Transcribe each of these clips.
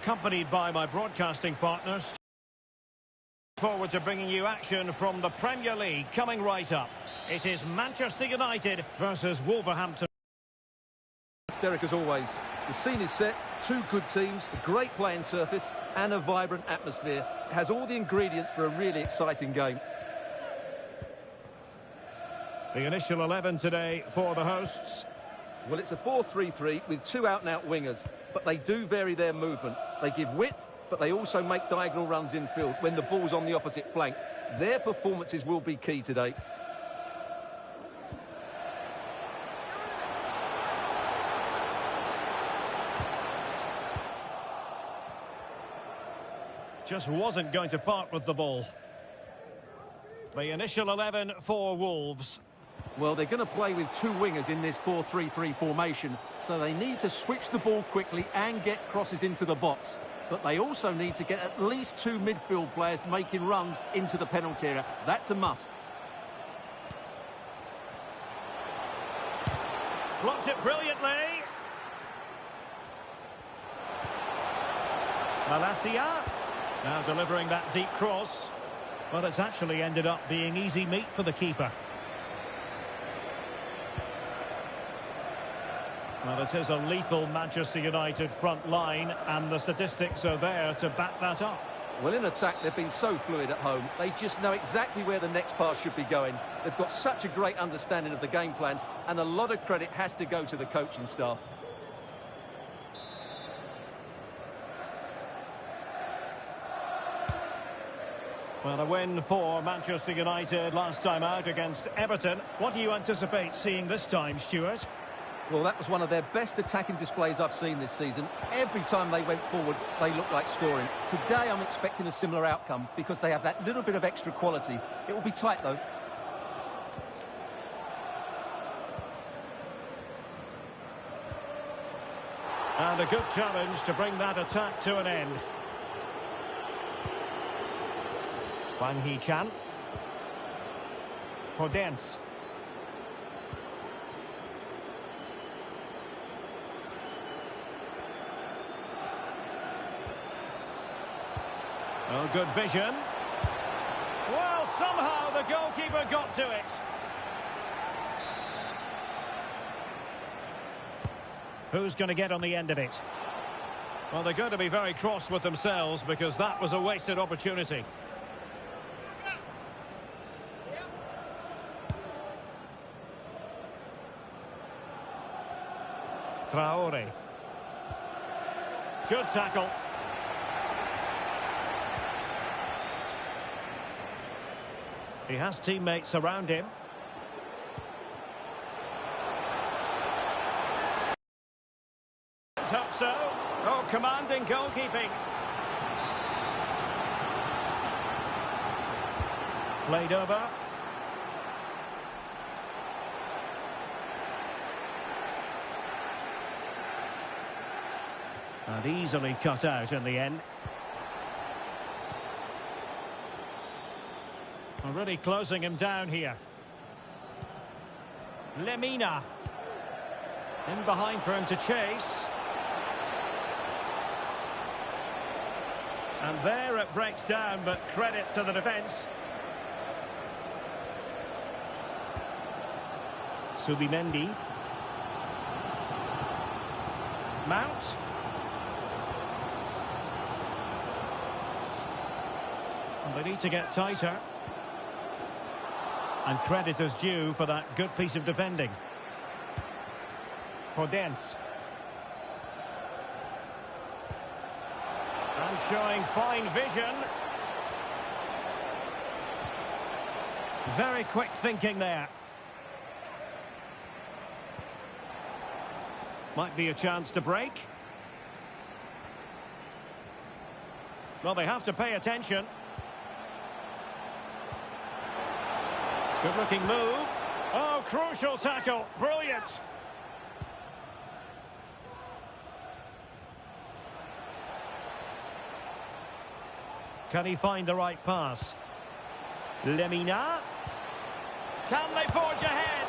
Accompanied by my broadcasting partners. Forward to bringing you action from the Premier League coming right up. It is Manchester United versus Wolverhampton. Derek, as always, the scene is set, two good teams, a great playing surface and a vibrant atmosphere. It has all the ingredients for a really exciting game. The initial 11 today for the hosts. Well, it's a 4-3-3 with two out-and-out wingers, but they do vary their movement. They give width, but they also make diagonal runs infield when the ball's on the opposite flank. Their performances will be key today. Just wasn't going to part with the ball. The initial 11 for Wolves. Well, they're going to play with two wingers in this 4-3-3 formation, so they need to switch the ball quickly and get crosses into the box. But they also need to get at least two midfield players making runs into the penalty area. That's a must. Blocked it brilliantly. Malacia. Now delivering that deep cross. Well, it's actually ended up being easy meat for the keeper. Well, it is a lethal Manchester United front line, and the statistics are there to back that up. Well, in attack, they've been so fluid at home. They just know exactly where the next pass should be going. They've got such a great understanding of the game plan, and a lot of credit has to go to the coaching staff. Well, a win for Manchester United last time out against Everton. What do you anticipate seeing this time, Stuart? Well, that was one of their best attacking displays I've seen this season. Every time they went forward, they looked like scoring. Today, I'm expecting a similar outcome because they have that little bit of extra quality. It will be tight, though. And a good challenge to bring that attack to an end. Wang Hee-chan. Podence. Oh, good vision. Well, somehow the goalkeeper got to it. Who's going to get on the end of it? Well, they're going to be very cross with themselves because that was a wasted opportunity. Traore. Good tackle. He has teammates around him. Let's hope so. Oh, commanding goalkeeping. Played over. And easily cut out in the end. Already closing him down here. Lemina. In behind for him to chase. And there it breaks down, but credit to the defence. Subimendi. Mount. And they need to get tighter. And credit is due for that good piece of defending. Podence. And showing fine vision. Very quick thinking there. Might be a chance to break. Well, they have to pay attention. Good looking move. Oh, crucial tackle. Brilliant. Can he find the right pass? Lemina. Can they forge ahead?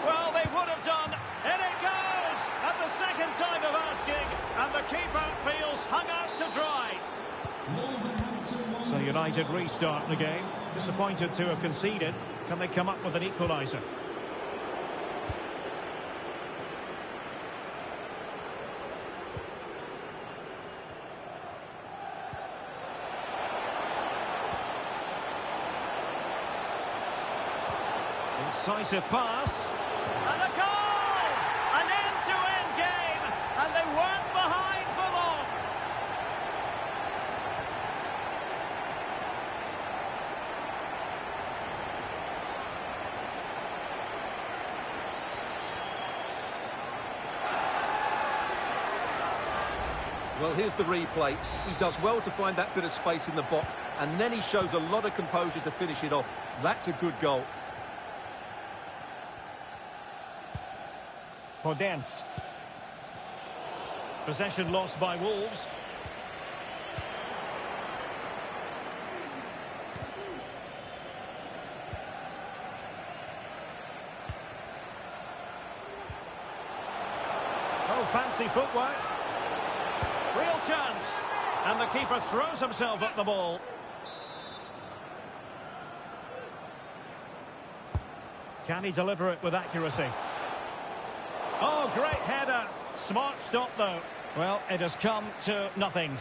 Well, they would have done. In it goes! A the second time of asking, and the keeper feels hung out to dry. So United restart the game. Disappointed to have conceded. Can they come up with an equaliser? Incisive pass. And a goal! An end-to-end game, and they weren't behind for long. Well, here's the replay. He does well to find that bit of space in the box, and then he shows a lot of composure to finish it off. That's a good goal. Podence. Possession lost by Wolves. Oh, fancy footwork. Real chance. And the keeper throws himself at the ball. Can he deliver it with accuracy? Oh, great header. Smart stop, though. Well, it has come to nothing.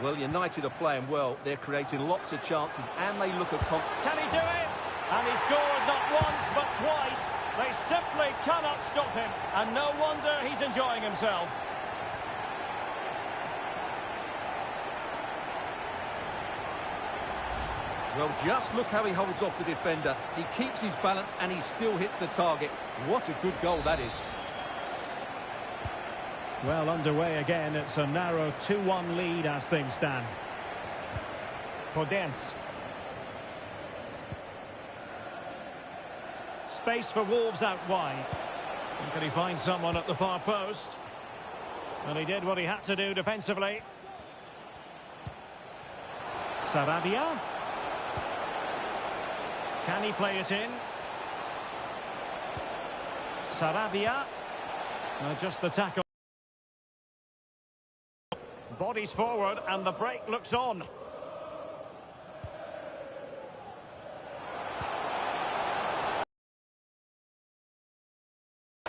Well, United are playing well. They're creating lots of chances, and they look at... Can he do it? And he scored not once, but twice. They simply cannot stop him. And no wonder he's enjoying himself. Well, just look how he holds off the defender. He keeps his balance and he still hits the target. What a good goal that is. Well, underway again. It's a narrow 2-1 lead as things stand. Podence. Space for Wolves out wide. And can he find someone at the far post? And he did what he had to do defensively. Sarabia. Can he play it in? Sarabia. Just the tackle. Bodies forward and the break looks on.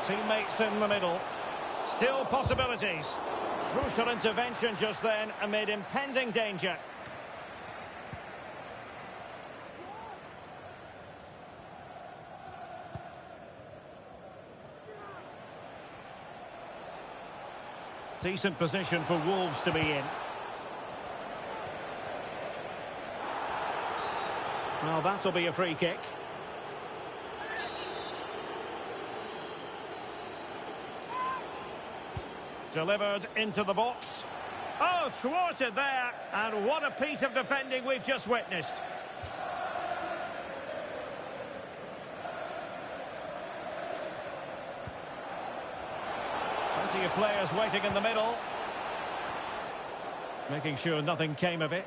Teammates in the middle. Still possibilities. Crucial intervention just then amid impending danger. Decent position for Wolves to be in. Well, that'll be a free kick. Delivered into the box. Oh, thwarted there. And what a piece of defending we've just witnessed. Plenty of players waiting in the middle. Making sure nothing came of it.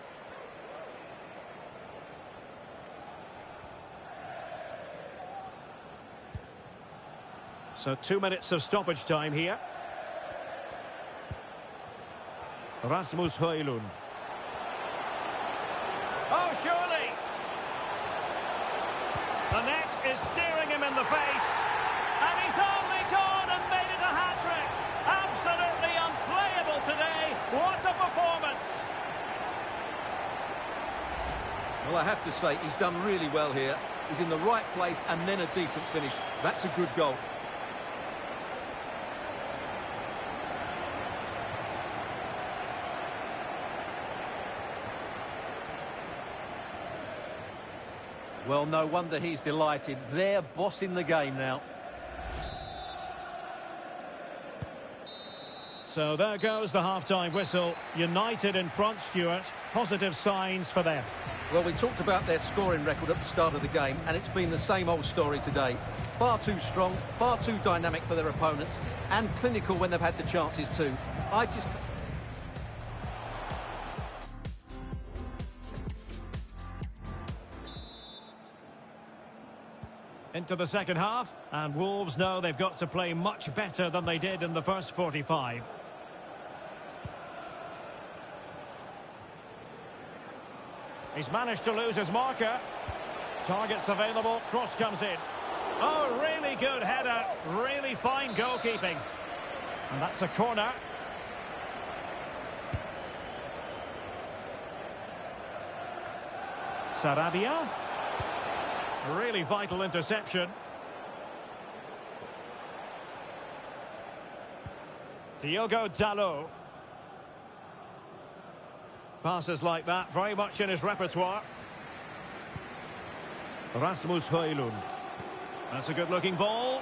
So 2 minutes of stoppage time here. Rasmus Højlund. Oh, surely! The net is staring him in the face. And he's only gone and made it a hat-trick. Absolutely unplayable today. What a performance! Well, I have to say, he's done really well here. He's in the right place and then a decent finish. That's a good goal. Well, no wonder he's delighted. They're bossing the game now. So there goes the half-time whistle. United in front, Stuart. Positive signs for them. Well, we talked about their scoring record at the start of the game, and it's been the same old story today. Far too strong, far too dynamic for their opponents, and clinical when they've had the chances too. Into the second half, and Wolves know they've got to play much better than they did in the first 45. He's managed to lose his marker. Targets available, cross comes in. Oh, really good header, really fine goalkeeping. And that's a corner. Sarabia. A really vital interception. Diogo Dalot. Passes like that, very much in his repertoire. Rasmus Højlund. That's a good-looking ball.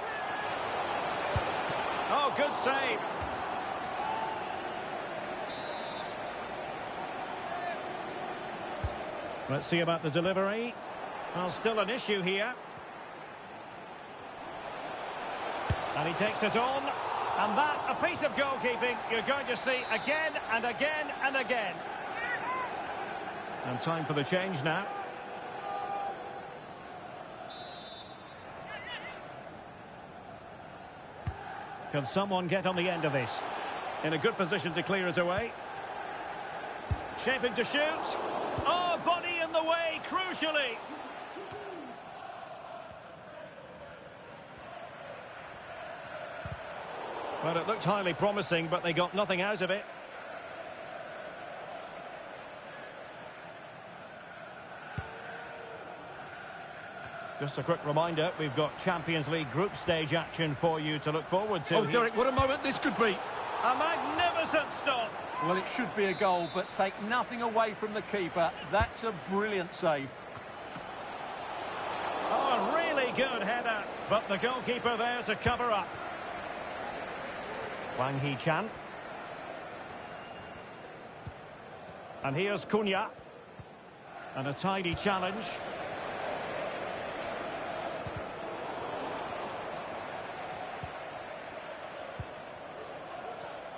Oh, good save. Let's see about the delivery. Well, still an issue here. And he takes it on. And that, a piece of goalkeeping you're going to see again and again and again. And time for the change now. Can someone get on the end of this? In a good position to clear it away. Shaping to shoot. Oh, body in the way, crucially. Well, it looked highly promising, but they got nothing out of it. Just a quick reminder, we've got Champions League group stage action for you to look forward to. Oh, Derek, what a moment this could be. A magnificent stop. Well, it should be a goal, but take nothing away from the keeper. That's a brilliant save. Oh, a really good header, but the goalkeeper there to cover up. Wang Hee-chan. And here's Cunha. And a tidy challenge.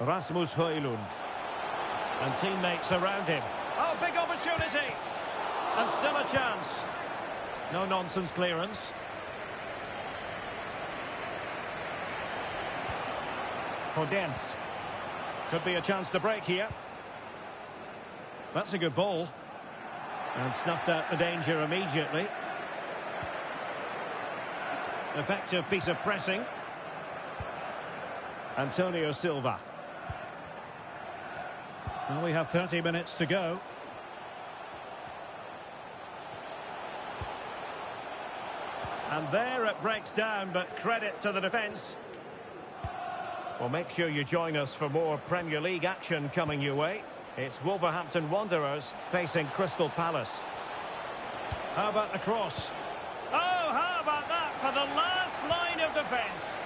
Rasmus Højlund. And teammates around him. Oh, big opportunity. And still a chance. No nonsense clearance. Podence. Could be a chance to break here. That's a good ball. And snuffed out the danger immediately. Effective piece of pressing. Antonio Silva. Well, we have 30 minutes to go. And there it breaks down, but credit to the defence. Well, make sure you join us for more Premier League action coming your way. It's Wolverhampton Wanderers facing Crystal Palace. How about the cross? Oh, how about that for the last line of defence?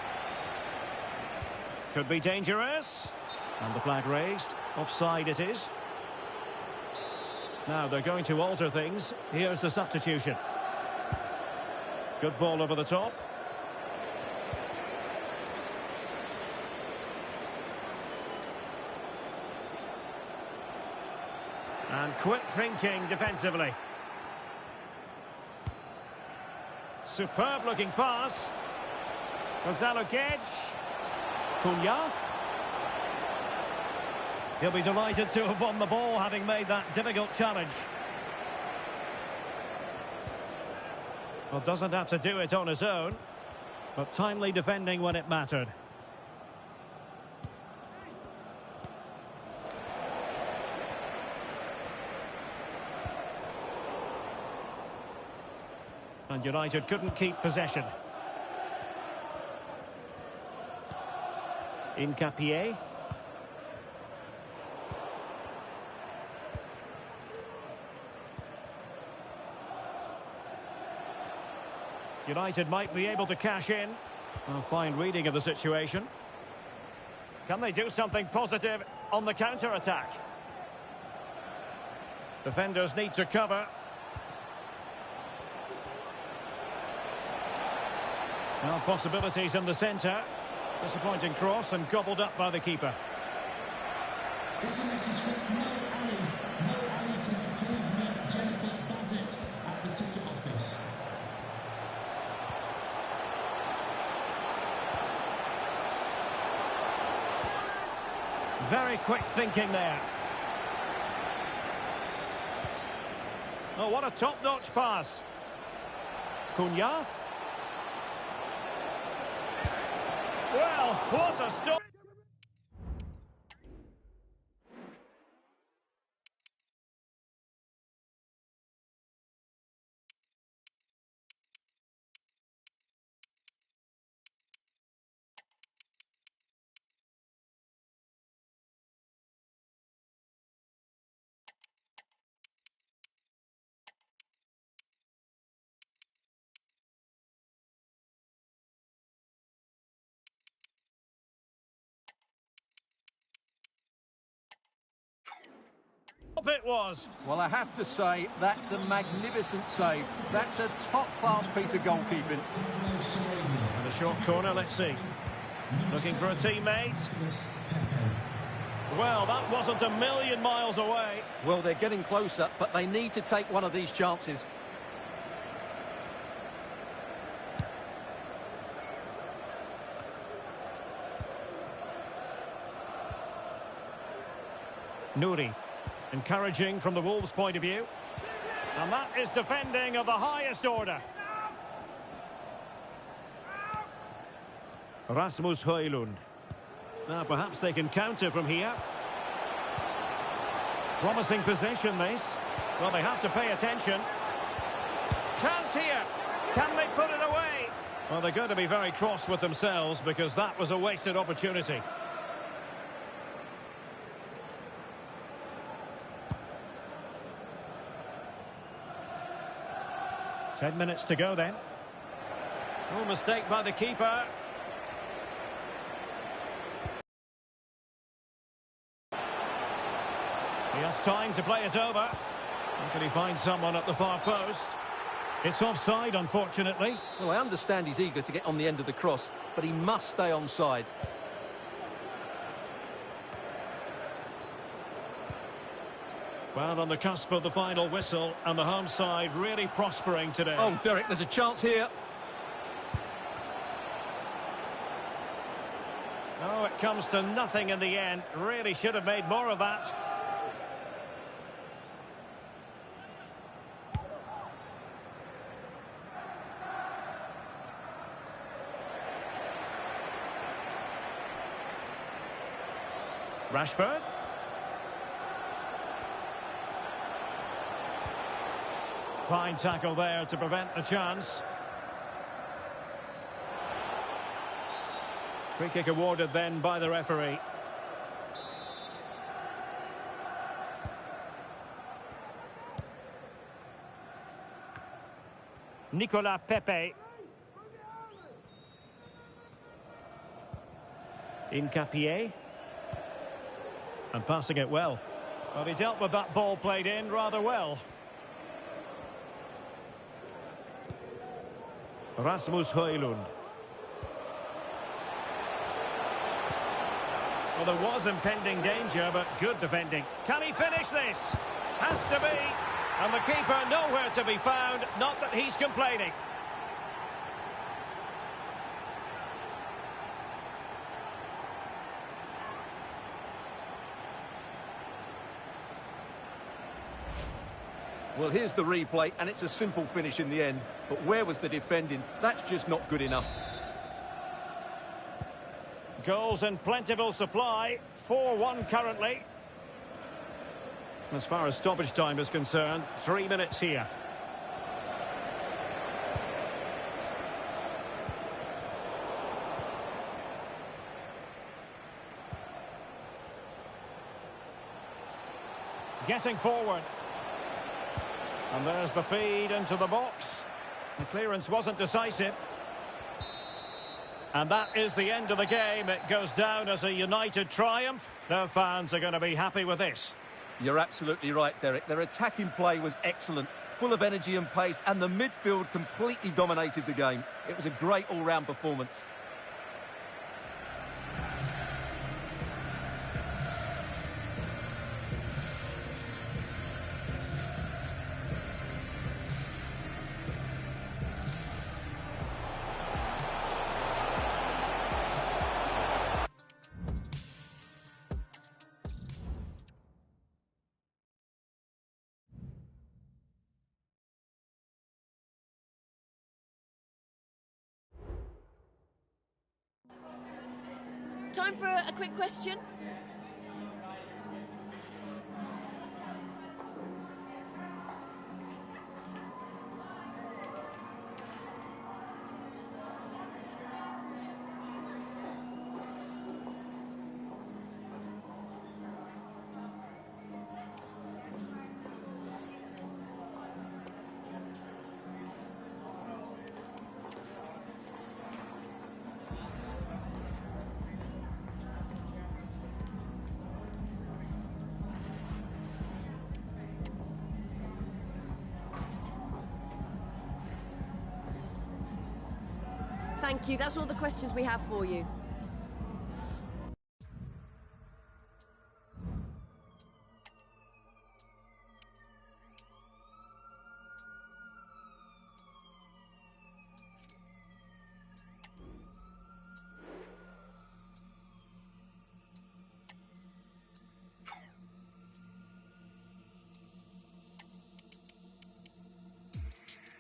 Could be dangerous. And the flag raised. Offside it is. Now they're going to alter things. Here's the substitution. Good ball over the top. And quick thinking defensively. Superb looking pass. Gonzalo Guedes. Cunha. He'll be delighted to have won the ball, having made that difficult challenge. Well, doesn't have to do it on his own, but timely defending when it mattered. And United couldn't keep possession. Hincapié. United might be able to cash in. A fine reading of the situation. Can they do something positive on the counter-attack? Defenders need to cover. Now possibilities in the centre. Disappointing cross and gobbled up by the keeper. This is a message from Mo Ali. Mo Ali, can you please meet Jennifer Bassett at the ticket office? Very quick thinking there. Oh, what a top-notch pass. Cunha. Well, what a stop. It was. Well, I have to say, that's a magnificent save. That's a top-class piece of goalkeeping. And a short corner, let's see. Looking for a teammate. Well, that wasn't a million miles away. Well, they're getting closer, but they need to take one of these chances. Nouri. Encouraging from the Wolves' point of view. And that is defending of the highest order. Rasmus Højlund. Now perhaps they can counter from here. Promising possession this. Well, they have to pay attention. Chance here. Can they put it away? Well, they're going to be very cross with themselves because that was a wasted opportunity. 10 minutes to go then. No mistake by the keeper. He has time to play it over. How can he find someone at the far post? It's offside, unfortunately. Well, I understand he's eager to get on the end of the cross, but he must stay onside. Well, on the cusp of the final whistle, and the home side really prospering today. Oh, Derek, there's a chance here. Oh, it comes to nothing in the end. Really should have made more of that. Rashford. Fine tackle there to prevent the chance. Free kick awarded then by the referee. Nicolas Pepe. Hincapié. And passing it well. Well, he dealt with that ball played in rather well. Rasmus Højlund. Well, there was impending danger, but good defending. Can he finish this? Has to be. And the keeper nowhere to be found. Not that he's complaining. Well, here's the replay, and it's a simple finish in the end. But where was the defending? That's just not good enough. Goals in plentiful supply. 4-1 currently. As far as stoppage time is concerned, 3 minutes here. Getting forward. And there's the feed into the box. The clearance wasn't decisive. And that is the end of the game. It goes down as a United triumph. Their fans are going to be happy with this. You're absolutely right, Derek. Their attacking play was excellent, full of energy and pace, and the midfield completely dominated the game. It was a great all-round performance. time for a quick question? Thank you. That's all the questions we have for you.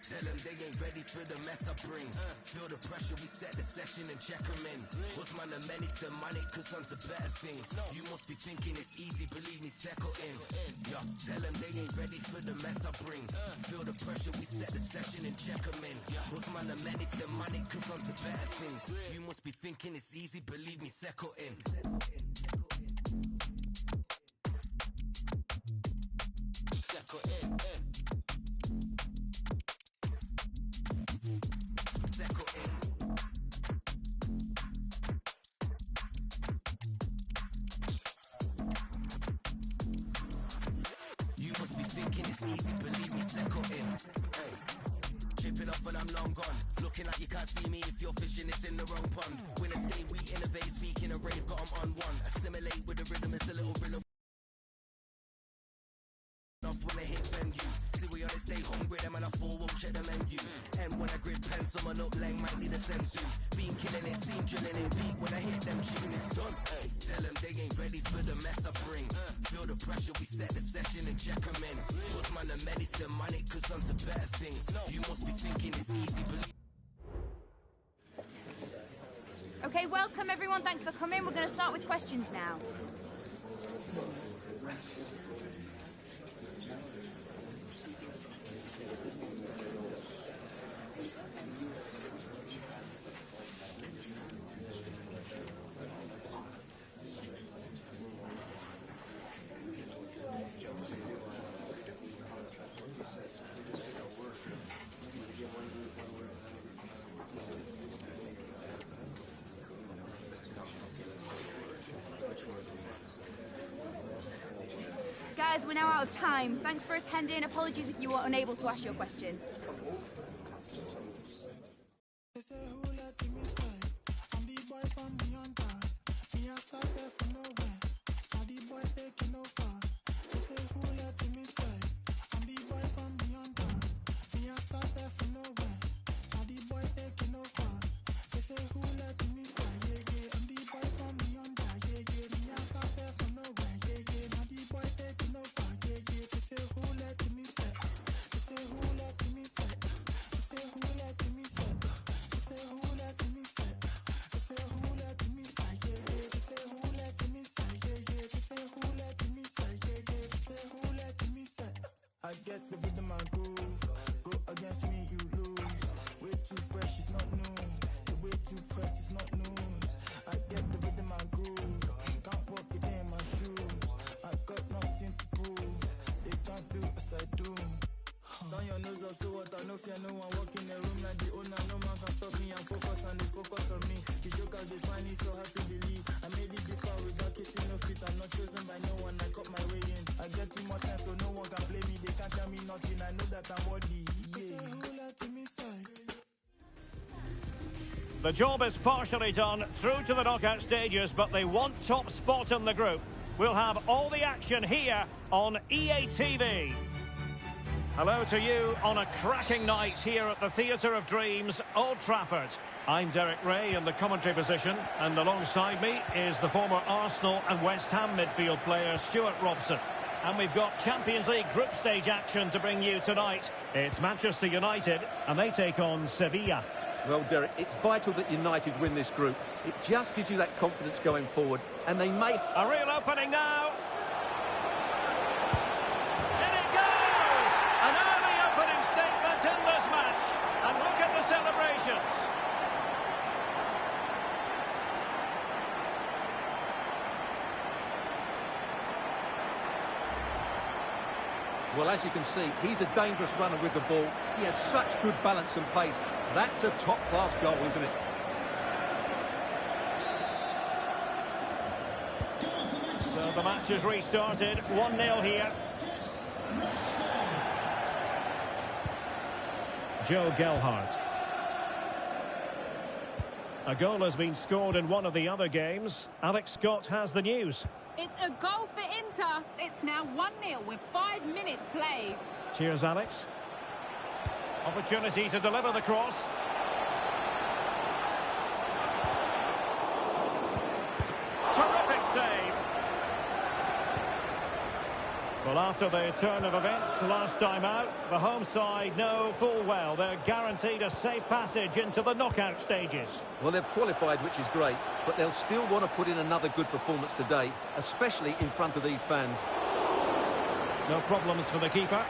Tell them they ain't ready for the mess I bring. Feel the pressure, we set the session and check them in. What's man the many to money, cause on to better things. You must be thinking it's easy, believe me, settle in. Yeah, tell them they ain't ready for the mess I bring. Feel the pressure, we set the session and check them in. What's man the many to money, cause on to better things. You must be thinking it's easy, believe me, settle in. Settle in. You must be thinking it's easy, believe me, settle in. Hey, chipping off and I'm long gone. Looking like you can't see me if you're fishing, it's in the wrong pond. When I stay, we innovate, speaking a rave, got 'em on one. Assimilate with the rhythm, it's a little rhythm. Off when I hit venue. See we on it, stay hungry, them and I forward check the menu. And when I grip pen, someone up lang might need a sensu. Been killing it, seen drilling it, beat when I hit them tune, it's done. Hey, tell them they ain't ready for the mess I bring. Feel the pressure, we set the session and check them in. What's man the medicine, money, cause on to better things. You must be thinking it's easy, believe. Okay, welcome everyone, thanks for coming. We're going to start with questions now. Guys, we're now out of time. Thanks for attending. Apologies if you were unable to ask your question. I get the rhythm and groove. Go against me, you lose. Way too fresh, it's not new. The way too pressed, it's not news. I get the rhythm and groove. Can't walk it in my shoes. I got nothing to prove. They can't do as I do. Turn your nose up, so what? I know fear no one walk in the room like the owner. No man can stop me and focus and they focus on me. The jokers, they find it so hard to believe. I made it this far without kissing no feet. I'm not chosen by no one. I cut my way in. I get too much time so no one can play me. They can't tell me nothing. I know that I'm worthy. The job is partially done, through to the knockout stages, but they want top spot in the group. We'll have all the action here on EA TV. Hello to you on a cracking night here at the Theatre of Dreams, Old Trafford. I'm Derek Ray in the commentary position, and alongside me is the former Arsenal and West Ham midfield player Stuart Robson. And we've got Champions League group stage action to bring you tonight. It's Manchester United, and they take on Sevilla. Well, Derek, it's vital that United win this group. It just gives you that confidence going forward, and they may... A real opening now. In it goes! An early opening statement in this match. And look at the celebrations. Well, as you can see, he's a dangerous runner with the ball. He has such good balance and pace. That's a top-class goal, isn't it? So the match has restarted. 1-0 here. Joe Gelhardt. A goal has been scored in one of the other games. Alex Scott has the news. It's a goal for Inter. It's now 1-0 with 5 minutes played. Cheers, Alex. Opportunity to deliver the cross. Terrific save. Well, after the turn of events last time out, the home side know full well they're guaranteed a safe passage into the knockout stages. Well, they've qualified, which is great, but they'll still want to put in another good performance today, especially in front of these fans. No problems for the keeper.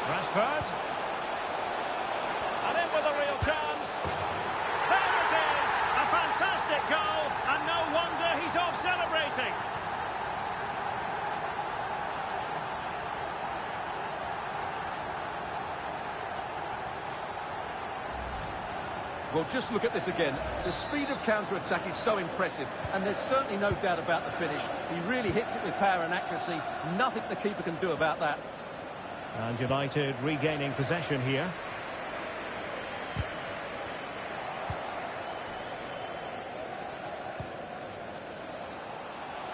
Rashford. And in with a real chance. There it is! A fantastic goal, and no wonder he's off celebrating. Well, just look at this again. The speed of counter-attack is so impressive, and there's certainly no doubt about the finish. He really hits it with power and accuracy. Nothing the keeper can do about that. And United regaining possession here.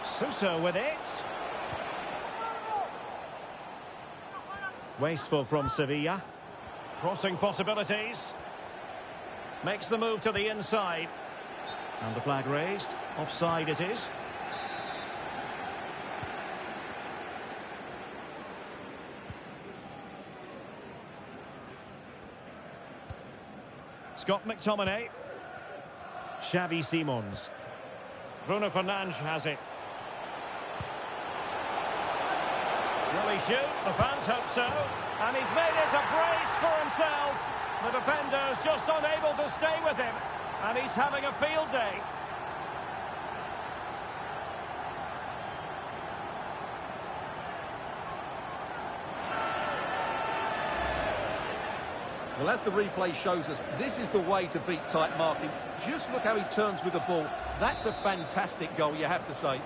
Suso with it. Wasteful from Sevilla. Crossing possibilities. Makes the move to the inside. And the flag raised. Offside it is. Scott McTominay. Xavi Simons. Bruno Fernandes has it. Will he shoot? The fans hope so. And he's made it a brace for himself. The defender's just unable to stay with him. And he's having a field day. Well, as the replay shows us, this is the way to beat tight marking. Just look how he turns with the ball. That's a fantastic goal, you have to say.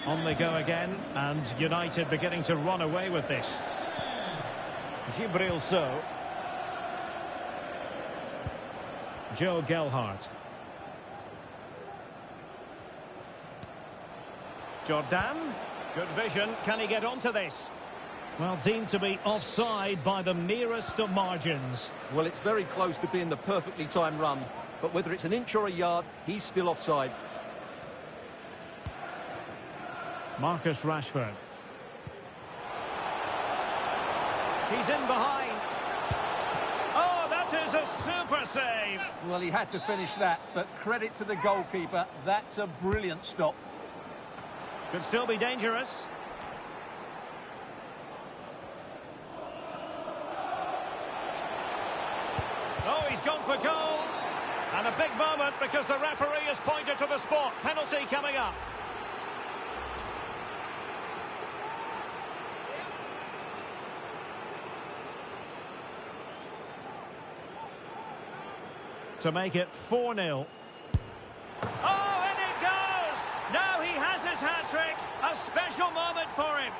On they go again, and United beginning to run away with this. Djibril Sow. Joe Gelhardt. Jordan. Good vision. Can he get onto this? Well, deemed to be offside by the merest of margins. Well, it's very close to being the perfectly timed run. But whether it's an inch or a yard, he's still offside. Marcus Rashford. He's in behind. Oh, that is a super save. Well, he had to finish that, but credit to the goalkeeper. That's a brilliant stop. Could still be dangerous. Oh, he's gone for goal. And a big moment because the referee has pointed to the spot. Penalty coming up. To make it 4-0. Oh, and it goes! Now he has his hat-trick. A special moment for him.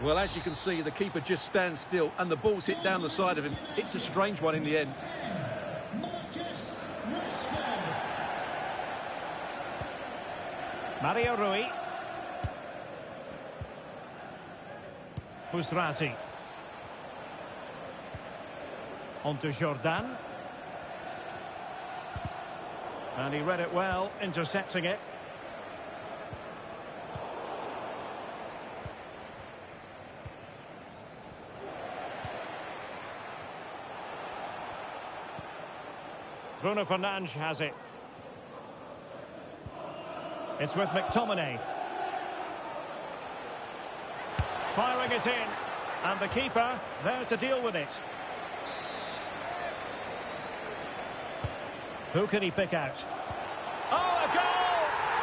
Well, as you can see, the keeper just stands still and the ball's hit down the side of him. It's a strange one in the end. Mario Rui. Buzrati. On to Jordan. And he read it well, intercepting it. Bruno Fernandes has it. It's with McTominay. Firing it in. And the keeper there to deal with it. Who can he pick out? Oh, a goal!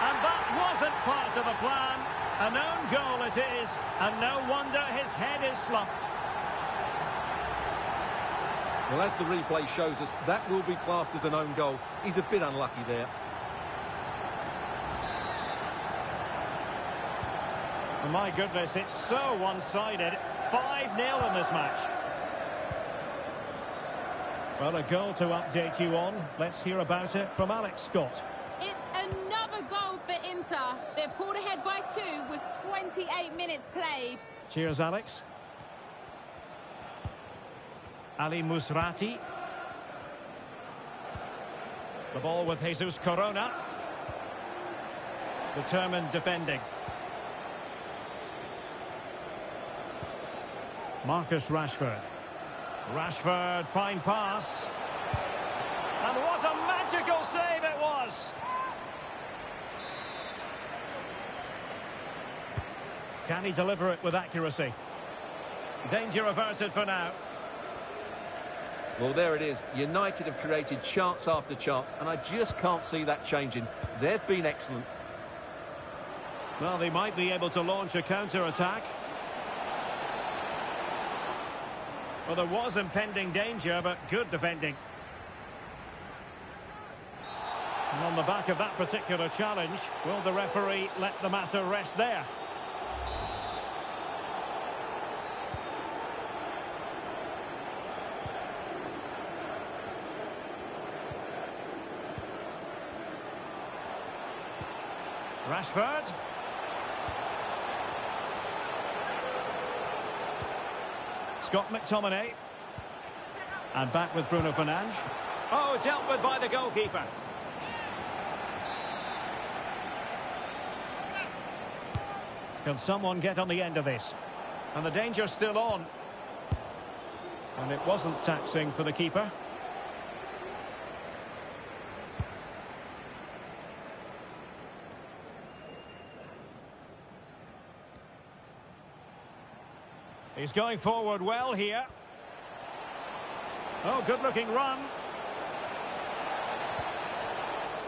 And that wasn't part of the plan. An own goal it is. And no wonder his head is slumped. Well, as the replay shows us, that will be classed as an own goal. He's a bit unlucky there. My goodness, it's so one-sided. 5-0 in this match. Well, a goal to update you on. Let's hear about it from Alex Scott. It's another goal for Inter. They're pulled ahead by 2 with 28 minutes played. Cheers, Alex. Ali Musrati. The ball with Jesus Corona. Determined defending. Marcus Rashford. Rashford, fine pass. And what a magical save it was! Can he deliver it with accuracy? Danger averted for now. Well, there it is. United have created chance after chance, and I just can't see that changing. They've been excellent. Well, they might be able to launch a counter-attack. Well, there was impending danger, but good defending. And on the back of that particular challenge, will the referee let the matter rest there? Rashford. Scott McTominay. And back with Bruno Fernandes. Oh, dealt with by the goalkeeper. Can someone get on the end of this? And the danger's still on. And it wasn't taxing for the keeper. He's going forward well here. Oh, good-looking run.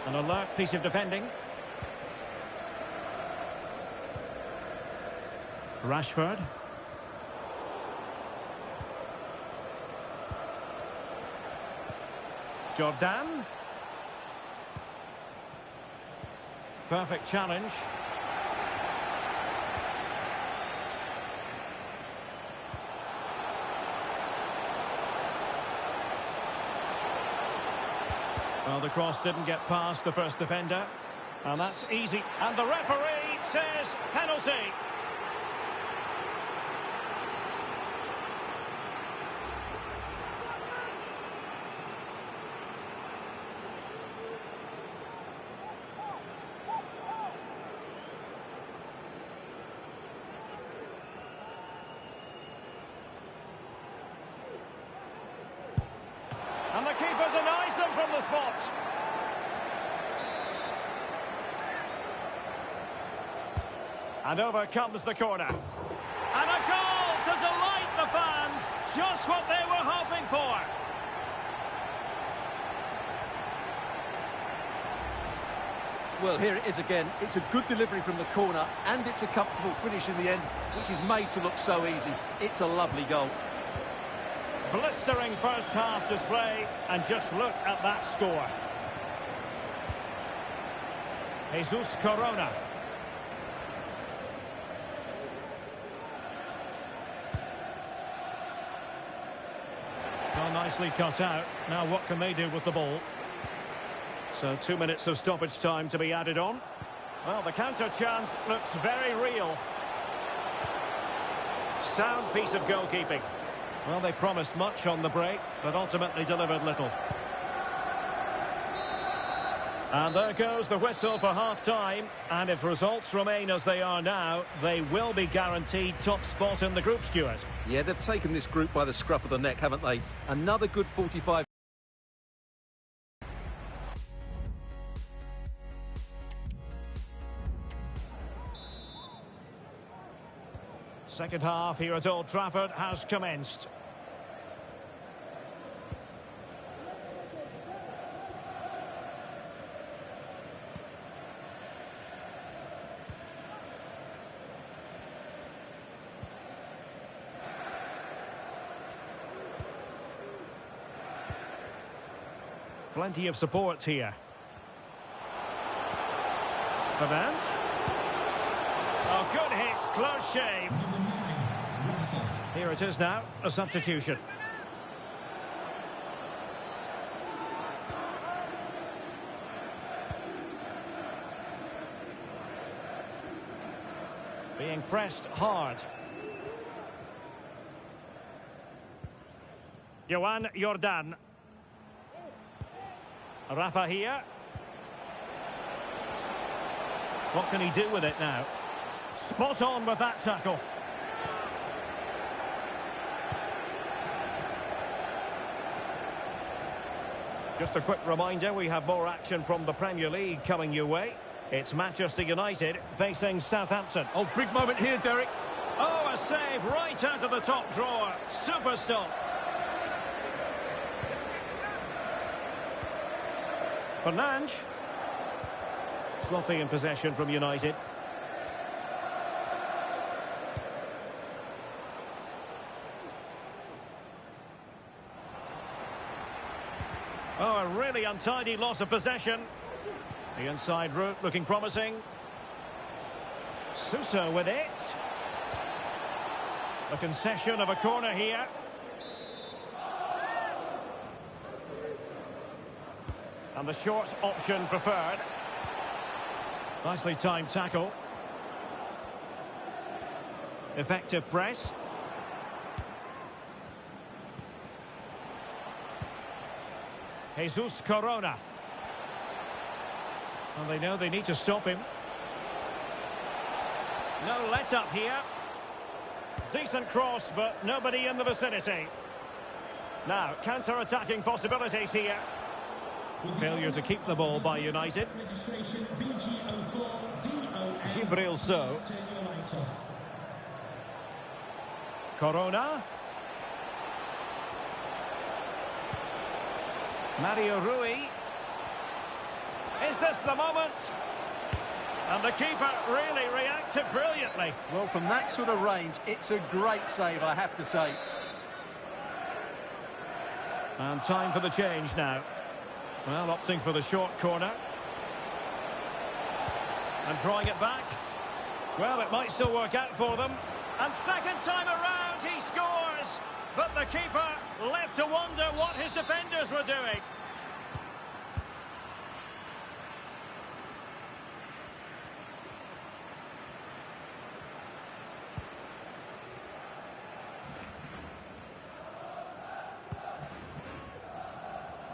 An alert piece of defending. Rashford. Jordan. Perfect challenge. Well, the cross didn't get past the first defender. And that's easy. And the referee says penalty. And the keeper denies them from the spot. And over comes the corner. And a goal to delight the fans. Just what they were hoping for. Well, here it is again. It's a good delivery from the corner, and it's a comfortable finish in the end, which is made to look so easy. It's a lovely goal. Blistering first half display, and just look at that score. Jesus Corona. Well, nicely cut out. Now what can they do with the ball? So 2 minutes of stoppage time to be added on. Well, the counter chance looks very real. Sound piece of goalkeeping. Well, they promised much on the break, but ultimately delivered little. And there goes the whistle for half-time. And if results remain as they are now, they will be guaranteed top spot in the group, Stuart. Yeah, they've taken this group by the scruff of the neck, haven't they? Another good 45. Second half here at Old Trafford has commenced. Plenty of support here. Fernandes. Oh, good hit, close shave. Here it is now, a substitution. Being pressed hard. Joan Jordan. Rafa here. What can he do with it now? Spot on with that tackle. Just a quick reminder, we have more action from the Premier League coming your way. It's Manchester United facing Southampton. Oh, big moment here, Derek. Oh, a save right out of the top drawer. Super stop. Fernandes. Sloppy in possession from United. Oh, a really untidy loss of possession. The inside route looking promising. Suso with it. A concession of a corner here. And the short option preferred. Nicely timed tackle. Effective press. Jesus Corona. And they know they need to stop him. No let-up here. Decent cross, but nobody in the vicinity. Now, counter-attacking possibilities here. Failure to keep the ball by United. Gibril So. Corona. Mario Rui. Is this the moment? And the keeper really reacted brilliantly. Well, from that sort of range, it's a great save, I have to say. And time for the change now. Well, opting for the short corner. And drawing it back. Well, it might still work out for them. And second time around, he scores. But the keeper left to wonder what his defenders were doing.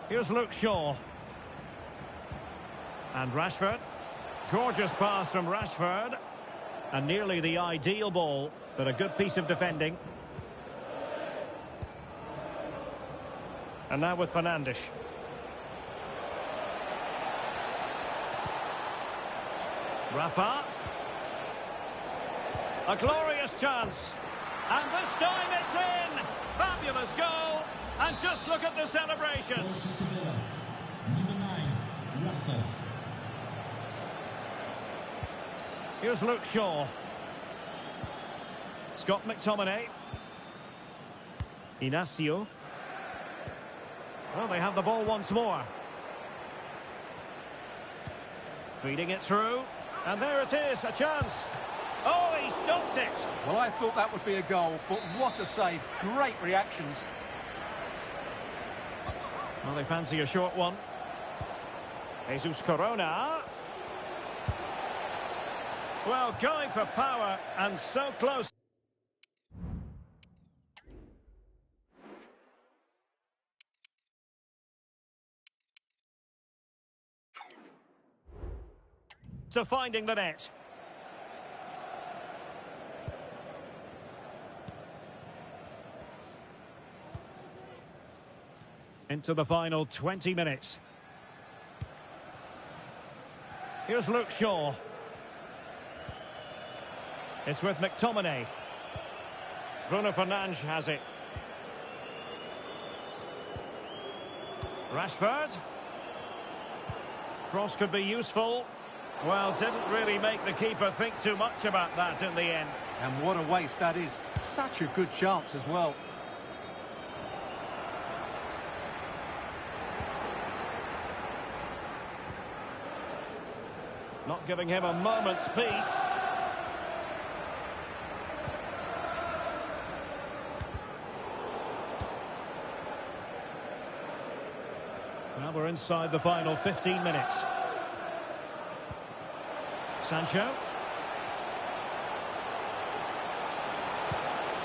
Here's Luke Shaw. And Rashford. Gorgeous pass from Rashford. And nearly the ideal ball, but a good piece of defending. And now with Fernandes. Rafa. A glorious chance. And this time it's in. Fabulous goal. And just look at the celebrations. Number 9, Rafa. Here's Luke Shaw. Scott McTominay. Inacio. Well, they have the ball once more. Feeding it through. And there it is, a chance. Oh, he stopped it. Well, I thought that would be a goal, but what a save. Great reactions. Well, they fancy a short one. Jesus Corona. Well, going for power and so close. to finding the net. Into the final 20 minutes. Here's Luke Shaw. It's with McTominay. Bruno Fernandes has it. Rashford. Cross could be useful. Well, didn't really make the keeper think too much about that in the end. And what a waste that is. Such a good chance as well. Not giving him a moment's peace. Now we're inside the final 15 minutes. Sancho.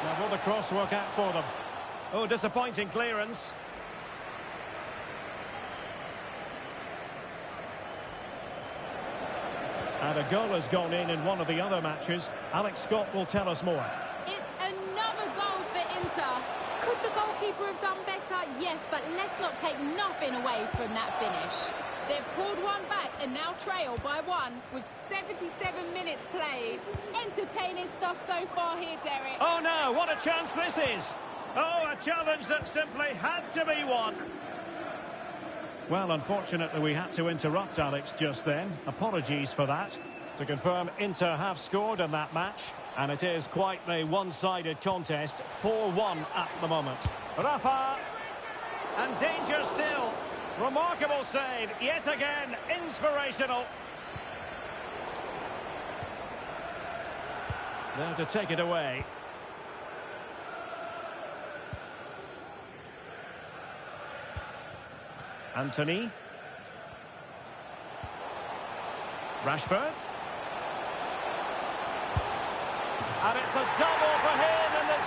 Now will the cross work out for them? Oh, disappointing clearance. And a goal has gone in one of the other matches. Alex Scott will tell us more. It's another goal for Inter. Could the goalkeeper have done better? Yes, but let's not take nothing away from that finish. They've pulled one back and now trail by one with 77 minutes played. Entertaining stuff so far here, Derek. Oh no, what a chance this is. Oh, a challenge that simply had to be won. Well, unfortunately, we had to interrupt Alex just then. Apologies for that. To confirm, Inter have scored in that match, and it is quite a one-sided contest, 4-1 at the moment. Rafa, and danger still. Remarkable save, yet again, inspirational. There to take it away. Anthony. Rashford. And it's a double for him in this.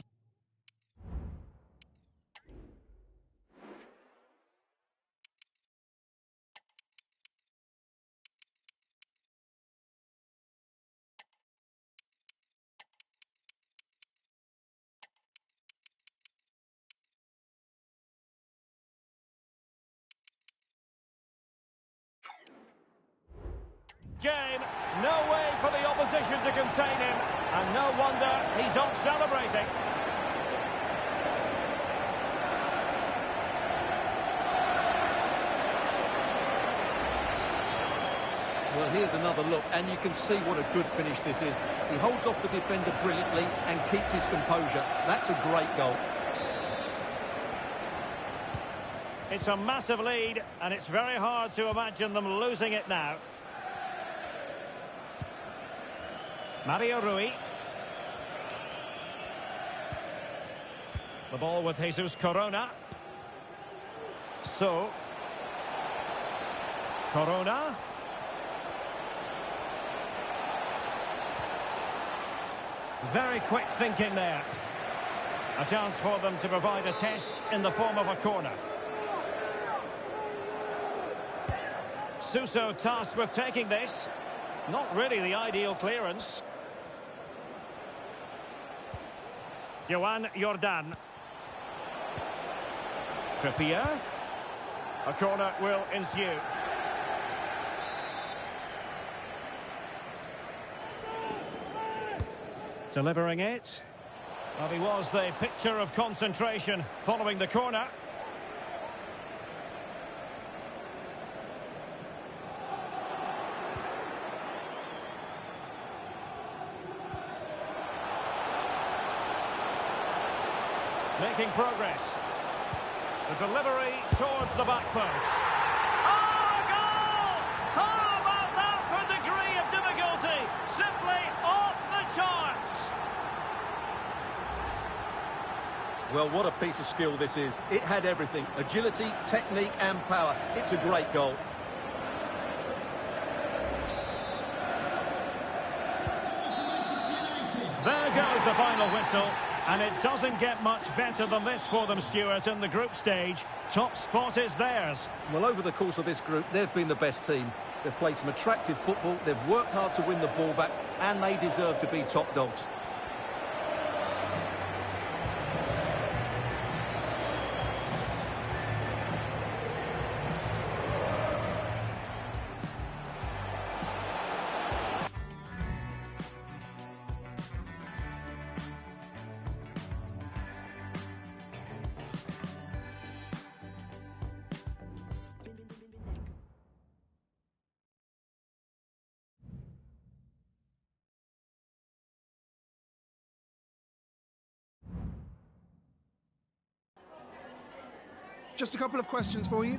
Game, no way for the opposition to contain him, and no wonder he's off celebrating. Well, here's another look, and you can see what a good finish this is. He holds off the defender brilliantly and keeps his composure. That's a great goal. It's a massive lead, and it's very hard to imagine them losing it now. Mario Rui. The ball with Jesus Corona. So. Corona. Very quick thinking there. A chance for them to provide a test in the form of a corner. Suso tasked with taking this. Not really the ideal clearance. Johan Jordan. Trippier. A corner will ensue. Delivering it. Well, he was the picture of concentration following the corner. Making progress. The delivery towards the back post. Oh, a goal! How about that for degree of difficulty? Simply off the charts. Well, what a piece of skill this is. It had everything. Agility, technique and power. It's a great goal. There goes the final whistle. And it doesn't get much better than this for them, Stuart, in the group stage. Top spot is theirs. Well, over the course of this group, they've been the best team. They've played some attractive football, they've worked hard to win the ball back, and they deserve to be top dogs. Just a couple of questions for you.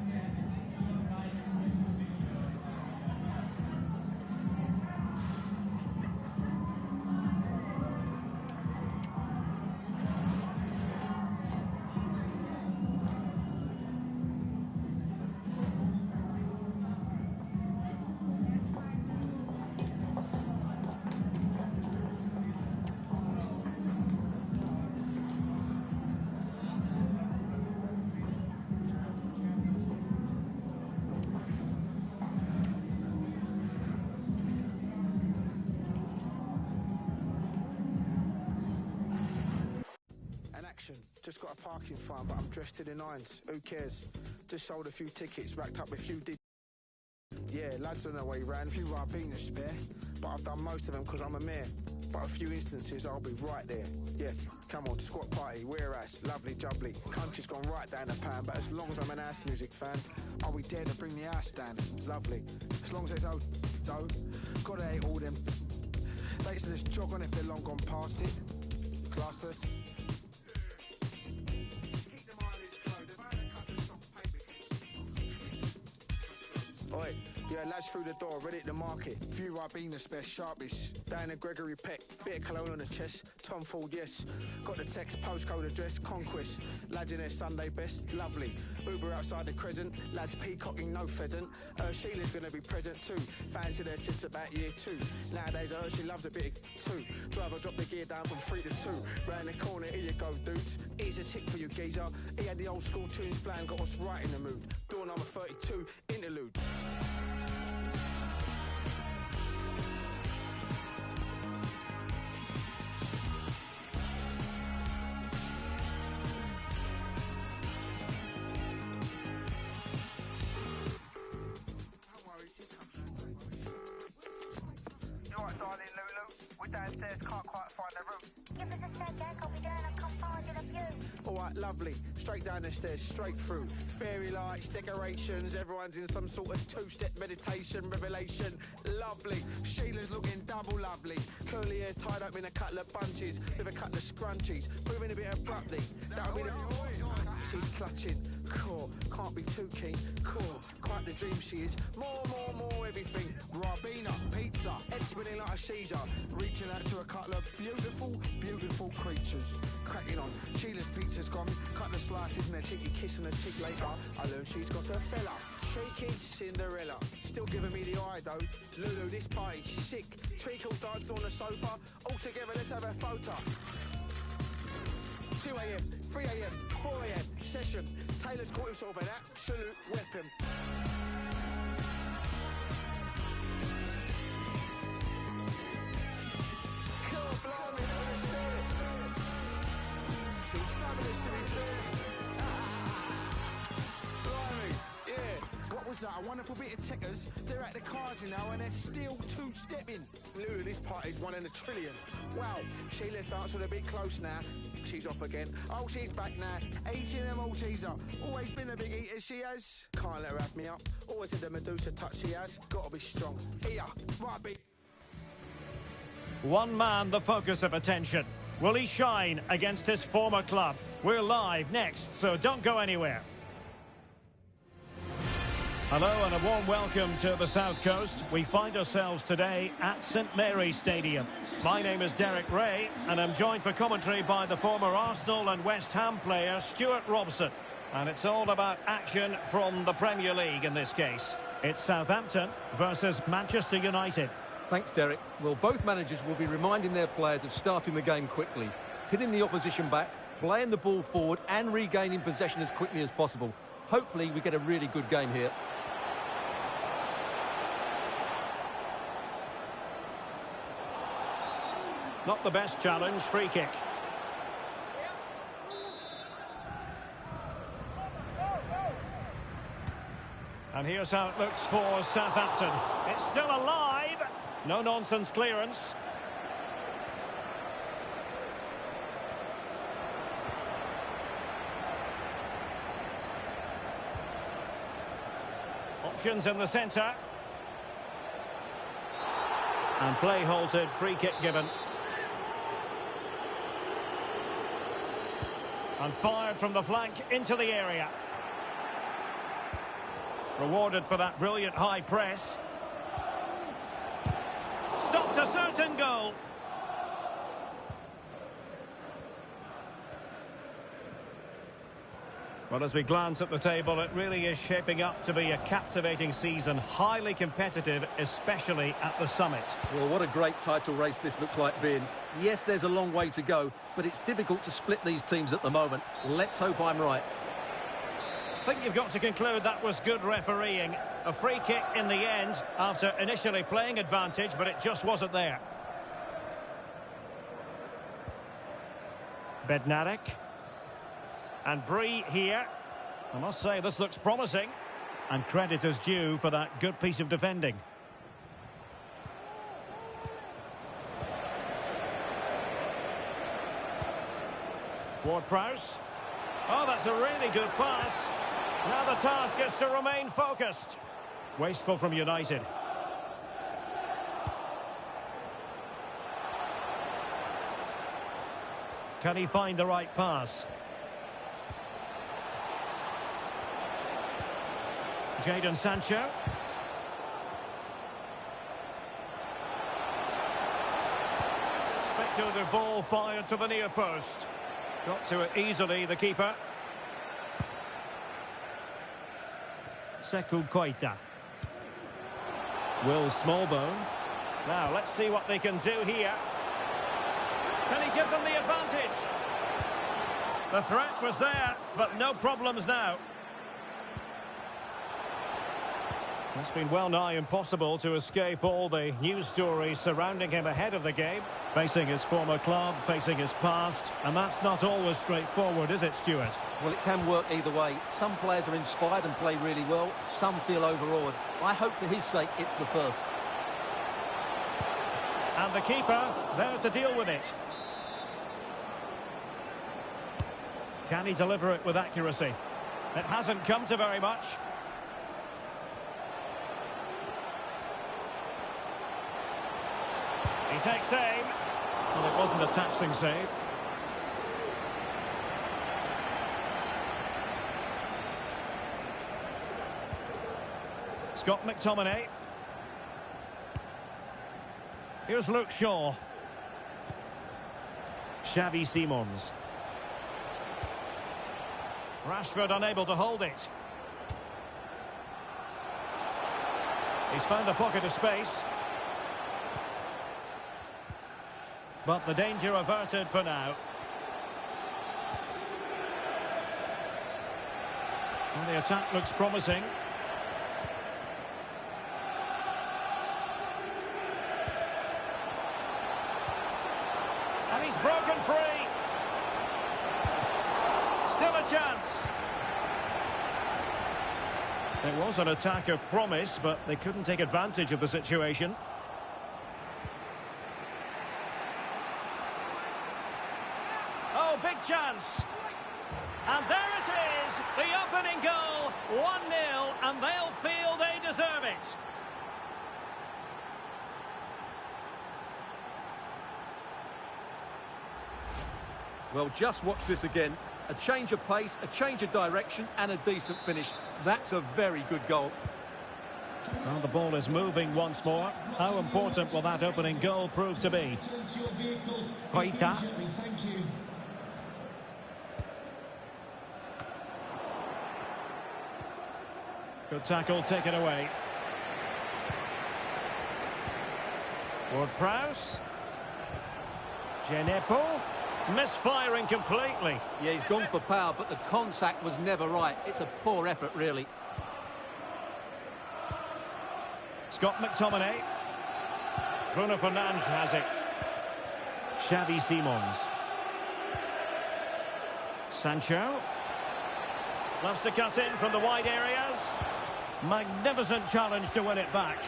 Just got a parking fine, but I'm dressed to the nines. Who cares? Just sold a few tickets, racked up a few digits. Yeah, lads on their way round. A few I've been to spare, but I've done most of them because I'm a mayor. But a few instances I'll be right there. Yeah, come on, squat party, wear ass, lovely jubbly. Country's gone right down the pan, but as long as I'm an house music fan, are we dare to bring the house down? Lovely. As long as there's though, gotta hate all them. They used to just jog on if they're long gone past it. Classless. Oi, yeah, lads through the door, ready to market. Few Ribena best, sharpish. Down at Gregory Peck, bit of cologne on the chest. Tom Ford, yes. Got the text, postcode address, Conquest. Lads in their Sunday best, lovely. Uber outside the Crescent, lads peacocking, no pheasant. Sheila's gonna be present too. Fancy her since about year 2. Nowadays, she loves a bit of 2. Driver dropped the gear down from 3 to 2. Round the corner, here you go, dudes. Here's a tick for you, geezer. He had the old school tunes playing, got us right in the mood. Door number 32, interlude. Downstairs, can't quite find the room. Give us a sec, Jack, I'll be down, I'll come find you the view. Alright, lovely. Straight down the stairs, straight through. Fairy lights, decorations, everyone's in some sort of two-step meditation, revelation. Lovely. Sheila's looking double lovely. Curly hair's tied up in a couple of bunches with a couple of scrunchies. Moving a bit abruptly. That'll be the... She's clutching. Core, can't be too keen. Core, quite the dream she is. More, everything. Ribena, pizza, head spinning like a Caesar. Reaching out to a couple of beautiful creatures. Cracking on. Sheila's pizza's gone. Couple of slices and a cheeky kiss on the cheek later. I learned she's got a fella. Cheeky Cinderella. Still giving me the eye though. Lulu, this party's sick. Treacle dance on the sofa. All together, let's have a photo. 2 a.m, 3 a.m, 4 a.m, session. Taylor's caught himself an absolute weapon. Cool, blimey, look at it. She's fabulous to be fair. Blimey, yeah. What was that? A wonderful bit of checkers. They're at the cars, you know, and they're still two-stepping. Lulu, this party's 1 in a trillion. Wow, Sheila's dancing a bit close now. She's off again. Oh, she's back now. Eating a Malteser. Always been a big eater, she has. Can't let her have me up. Always had the Medusa touch, she has. Gotta be strong. Here, right be. One man the focus of attention. Will he shine against his former club? We're live next, so don't go anywhere. Hello and a warm welcome to the South Coast. We find ourselves today at St Mary's Stadium. My name is Derek Ray and I'm joined for commentary by the former Arsenal and West Ham player Stuart Robson. And it's all about action from the Premier League in this case. It's Southampton versus Manchester United. Thanks, Derek. Well, both managers will be reminding their players of starting the game quickly, hitting the opposition back, playing the ball forward and regaining possession as quickly as possible. Hopefully we get a really good game here. Not the best challenge, free kick. And here's how it looks for Southampton. It's still alive. No nonsense clearance. Options in the centre. And play halted, free kick given. And fired from the flank into the area. Rewarded for that brilliant high press. Stopped a certain goal. Well, as we glance at the table, it really is shaping up to be a captivating season, highly competitive, especially at the summit. Well, what a great title race this looks like being. Yes, there's a long way to go, but it's difficult to split these teams at the moment. Let's hope I'm right. I think you've got to conclude that was good refereeing. A free kick in the end after initially playing advantage, but it just wasn't there. Bednarek. And Bree here. I must say, this looks promising. And credit is due for that good piece of defending. Ward-Prowse. Oh, that's a really good pass. Now the task is to remain focused. Wasteful from United. Can he find the right pass? Jadon Sancho. Spectacular ball fired to the near post. Got to it easily, the keeper. Sekou Koita. Will Smallbone. Now, let's see what they can do here. Can he give them the advantage? The threat was there, but no problems now. It's been well nigh impossible to escape all the news stories surrounding him ahead of the game. Facing his former club, facing his past, and that's not always straightforward, is it, Stuart? Well, it can work either way. Some players are inspired and play really well. Some feel overawed. I hope for his sake it's the first. And the keeper, there to deal with it. Can he deliver it with accuracy? It hasn't come to very much. He takes aim. Well, it wasn't a taxing save. Scott McTominay. Here's Luke Shaw. Xavi Simons. Rashford unable to hold it. He's found a pocket of space. But the danger averted for now. And the attack looks promising. And he's broken free. Still a chance. It was an attack of promise, but they couldn't take advantage of the situation. Oh, big chance. And there it is, the opening goal, 1-0, and they'll feel they deserve it. Well, just watch this again. A change of pace, a change of direction, and a decent finish. That's a very good goal. Well, the ball is moving once more. How important will that opening goal prove to be? Koita. Good tackle, taken away. Ward-Prowse. Djenepo. Misfiring completely. Yeah, he's gone for power, but the contact was never right. It's a poor effort, really. Scott McTominay. Bruno Fernandes has it. Xavi Simons. Sancho. Loves to cut in from the wide areas. Magnificent challenge to win it back.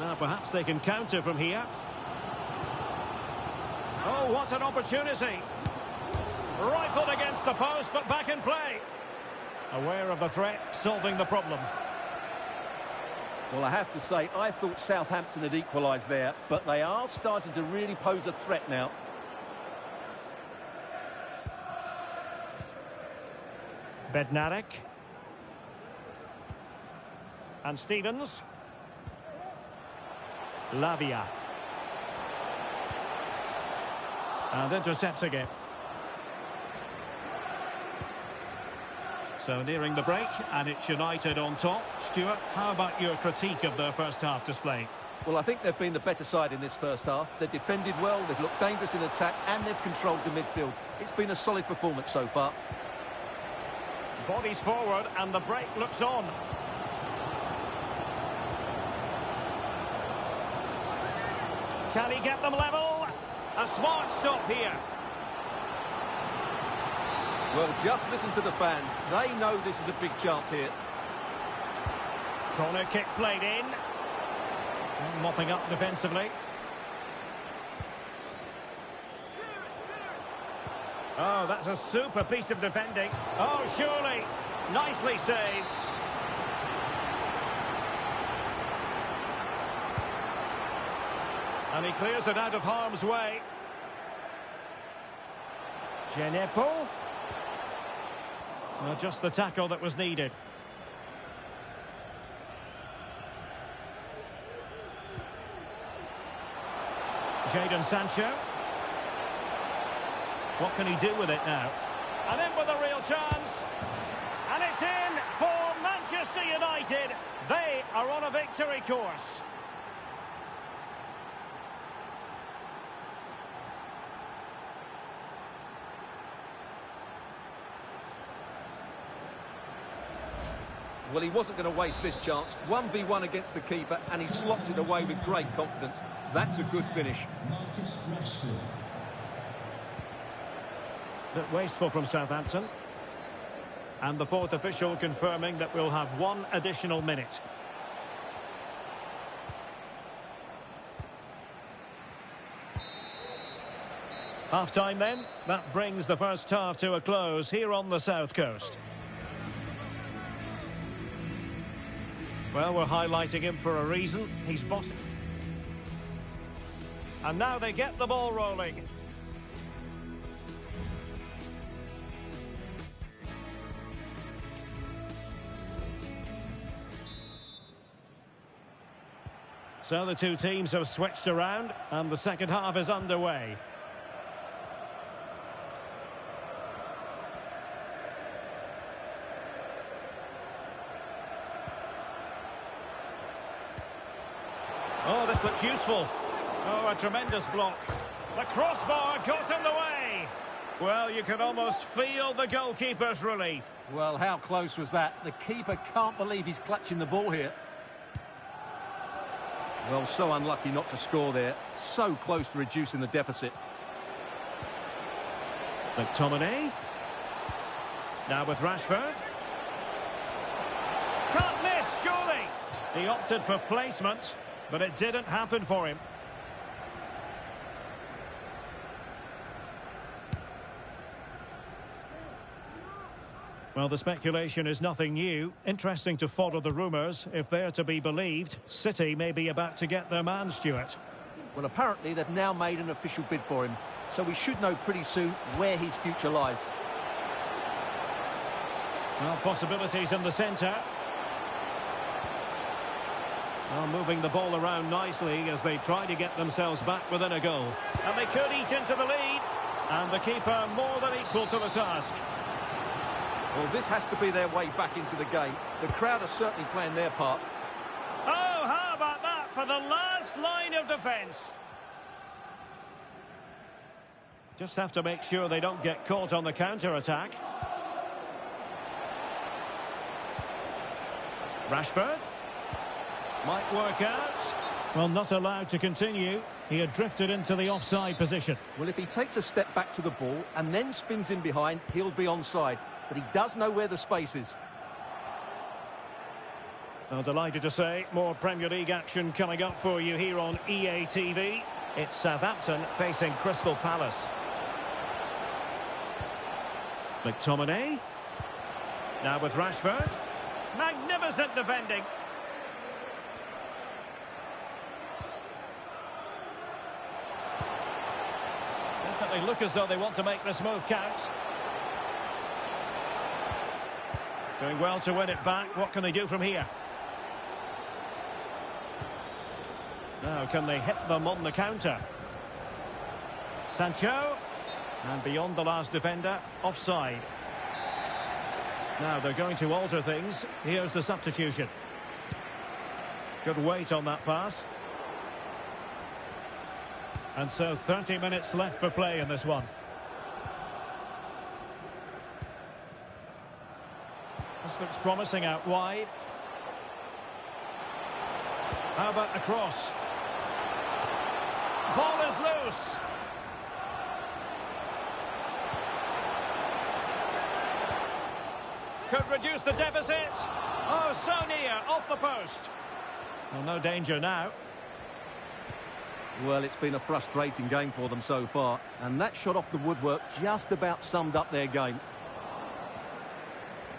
Now perhaps they can counter from here. Oh, what an opportunity. Rifled against the post, but back in play. Aware of the threat, solving the problem. Well, I have to say, I thought Southampton had equalised there, but they are starting to really pose a threat now. Bednarek. And Stevens. Lavia. And intercepting it. So nearing the break, and it's United on top. Stuart, how about your critique of their first half display? Well, I think they've been the better side in this first half. They've defended well, they've looked dangerous in attack, and they've controlled the midfield. It's been a solid performance so far. Bodies forward, and the break looks on. Can he get them level? A smart stop here. Well, just listen to the fans. They know this is a big chance here. Corner kick played in. Mopping up defensively. Oh, that's a super piece of defending. Oh, surely. Nicely saved. And he clears it out of harm's way. Djenepo. Well, just the tackle that was needed. Jadon Sancho. What can he do with it now? And in with a real chance. And it's in for Manchester United. They are on a victory course. Well, he wasn't going to waste this chance. 1v1 against the keeper, and he slots it away with great confidence. That's a good finish. Marcus Rashford. Bit wasteful from Southampton. And the fourth official confirming that we'll have one additional minute. Half-time then. That brings the first half to a close here on the South Coast. Well, we're highlighting him for a reason. He's bossing. And now they get the ball rolling. So the two teams have switched around, and the second half is underway. Oh, this looks useful. Oh, a tremendous block. The crossbar got in the way. Well, you can almost feel the goalkeeper's relief. Well, how close was that? The keeper can't believe he's clutching the ball here. Well, so unlucky not to score there. So close to reducing the deficit. McTominay. Now with Rashford. Can't miss, surely. He opted for placement, but it didn't happen for him. Well, the speculation is nothing new. Interesting to follow the rumours. If they're to be believed, City may be about to get their man, Stuart. Well, apparently they've now made an official bid for him, so we should know pretty soon where his future lies. Well, possibilities in the centre. Well, moving the ball around nicely as they try to get themselves back within a goal. And they could eat into the lead. And the keeper more than equal to the task. Well, this has to be their way back into the game. The crowd are certainly playing their part. Oh, how about that for the last line of defence? Just have to make sure they don't get caught on the counter-attack. Rashford. Might work out. Well, not allowed to continue. He had drifted into the offside position. Well, if he takes a step back to the ball and then spins in behind, he'll be onside. But he does know where the space is. Well, delighted to say, more Premier League action coming up for you here on EA TV. It's Southampton facing Crystal Palace. McTominay. Now with Rashford. Magnificent defending. Definitely look as though they want to make this move count. Doing well to win it back. What can they do from here? Now, can they hit them on the counter? Sancho. And beyond the last defender, offside. Now, they're going to alter things. Here's the substitution. Good weight on that pass. And so 30 minutes left for play in this one. This looks promising out wide. How about a cross? Ball is loose. Could reduce the deficit. Oh, so near, off the post. Well, no danger now. Well, it's been a frustrating game for them so far. And that shot off the woodwork just about summed up their game.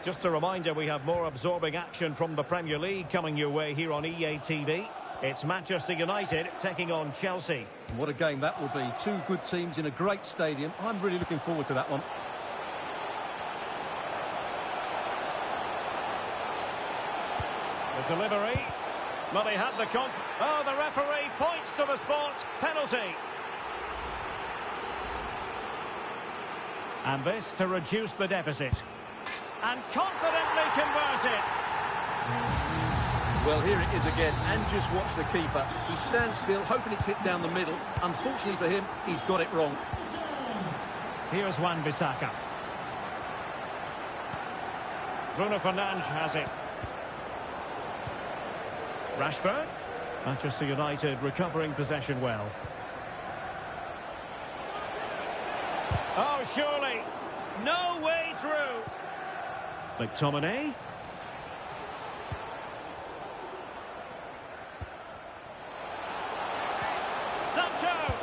Just a reminder, we have more absorbing action from the Premier League coming your way here on EA TV. It's Manchester United taking on Chelsea. What a game that will be. Two good teams in a great stadium. I'm really looking forward to that one. The delivery. Well, he had the Oh, the referee points to the spot. Penalty. And this to reduce the deficit. And confidently convert it. Well, here it is again, and just watch the keeper. He stands still, hoping it's hit down the middle. Unfortunately for him, he's got it wrong. Here's Wan-Bissaka. Bruno Fernandes has it. Rashford. Manchester United recovering possession well. Oh, surely. No way through. McTominay. Sancho.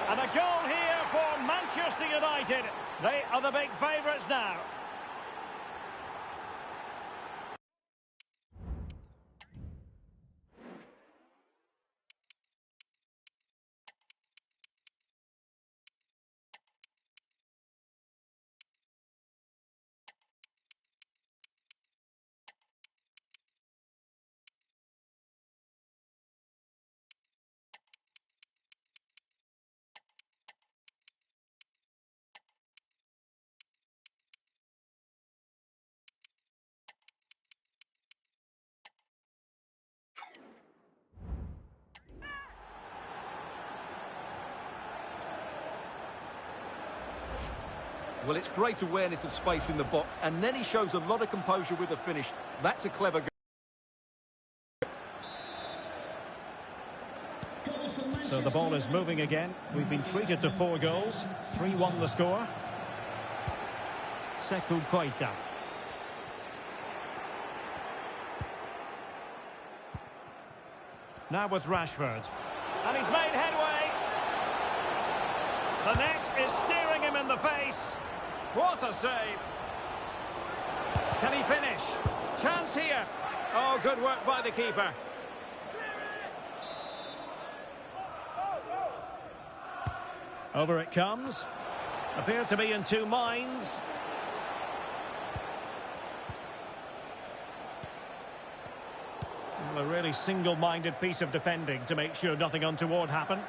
And a goal here for Manchester United. They are the big favourites now. Well, it's great awareness of space in the box, and then he shows a lot of composure with the finish. That's a clever goal. So the ball is moving again. We've been treated to 4 goals. 3-1 the score. Sekou Koita. Now with Rashford. And he's made headway. The net is staring him in the face. What a save. Can he finish? Chance here. Oh, good work by the keeper. Over it comes. Appear to be in two minds. Well, a really single-minded piece of defending to make sure nothing untoward happened.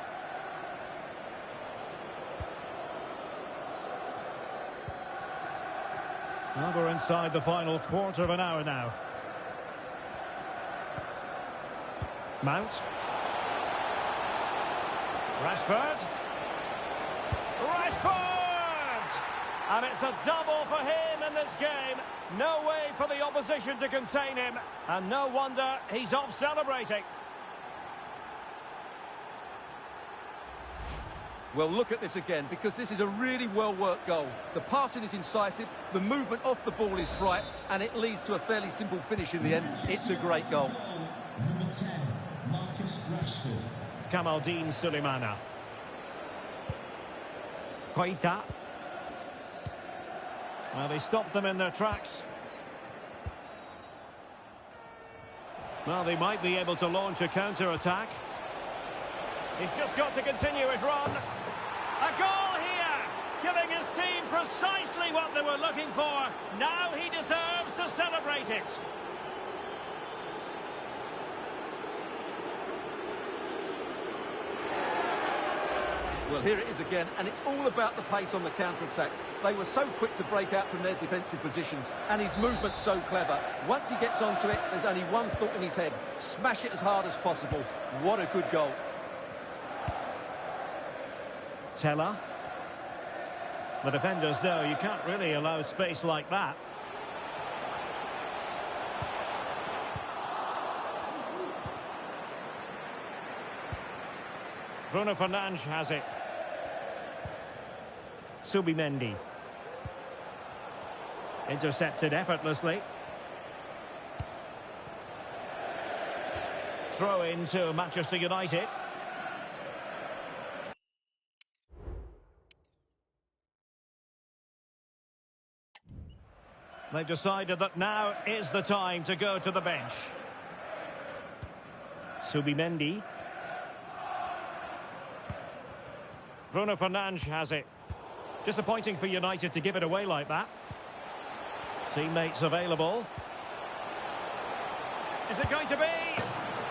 Well, we're inside the final quarter of an hour now. Mount. Rashford. Rashford! And it's a double for him in this game. No way for the opposition to contain him. And no wonder he's off celebrating. Well, look at this again, because this is a really well-worked goal. The passing is incisive, the movement off the ball is bright, and it leads to a fairly simple finish in the end. It's a great goal. Number 10, Marcus Rashford. Kamaldeen Sulemana. Koita. Well, they stopped them in their tracks. Well, they might be able to launch a counter-attack. He's just got to continue his run. A goal here, giving his team precisely what they were looking for. Now he deserves to celebrate it. Well, here it is again, and it's all about the pace on the counter-attack. They were so quick to break out from their defensive positions, and his movement's so clever. Once he gets onto it, there's only one thought in his head: smash it as hard as possible. What a good goal. Teller. The defenders know you can't really allow space like that. Bruno Fernandes has it. Subimendi. Intercepted effortlessly. Throw into Manchester United. They've decided that now is the time to go to the bench. Subimendi. Bruno Fernandes has it. Disappointing for United to give it away like that. Teammates available. Is it going to be?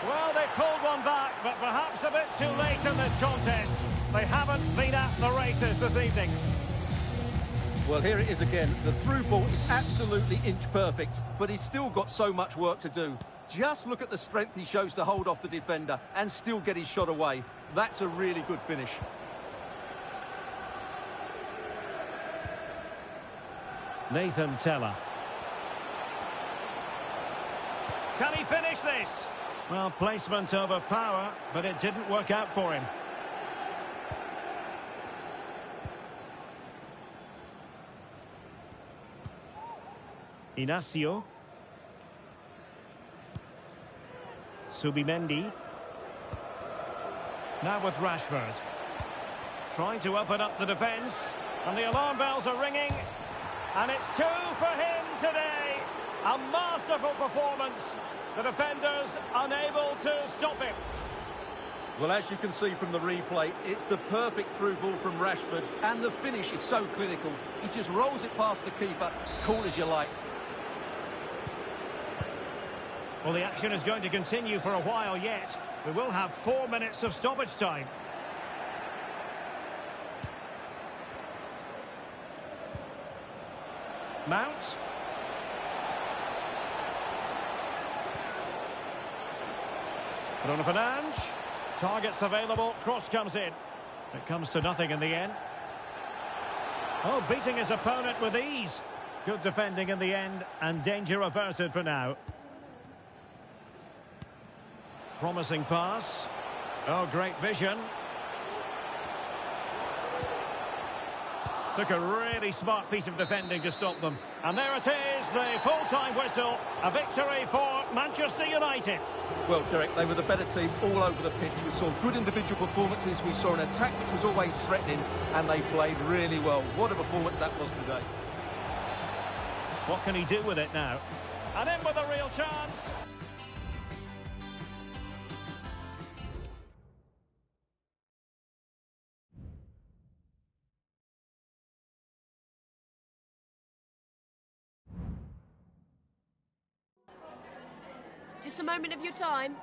Well, they've pulled one back, but perhaps a bit too late in this contest. They haven't been at the races this evening. Well, here it is again. The through ball is absolutely inch perfect, but he's still got so much work to do. Just look at the strength he shows to hold off the defender and still get his shot away. That's a really good finish. Nathan Teller. Can he finish this? Well, placement over power, but it didn't work out for him. Inacio. Subimendi. Now with Rashford. Trying to open up the defence. And the alarm bells are ringing. And it's 2 for him today. A masterful performance. The defenders unable to stop him. Well, as you can see from the replay, it's the perfect through ball from Rashford. And the finish is so clinical. He just rolls it past the keeper. Cool as you like. Well, the action is going to continue for a while yet. We will have 4 minutes of stoppage time. Mount. Bruno Fernandes. Targets available. Cross comes in. It comes to nothing in the end. Oh, beating his opponent with ease. Good defending in the end, and danger averted for now. Promising pass. Oh, great vision. Took a really smart piece of defending to stop them. And there it is, the full-time whistle. A victory for Manchester United. Well, Derek, they were the better team all over the pitch. We saw good individual performances. We saw an attack which was always threatening, and they played really well. What a performance that was today. What can he do with it now? And in with a real chance. Just a moment of your time.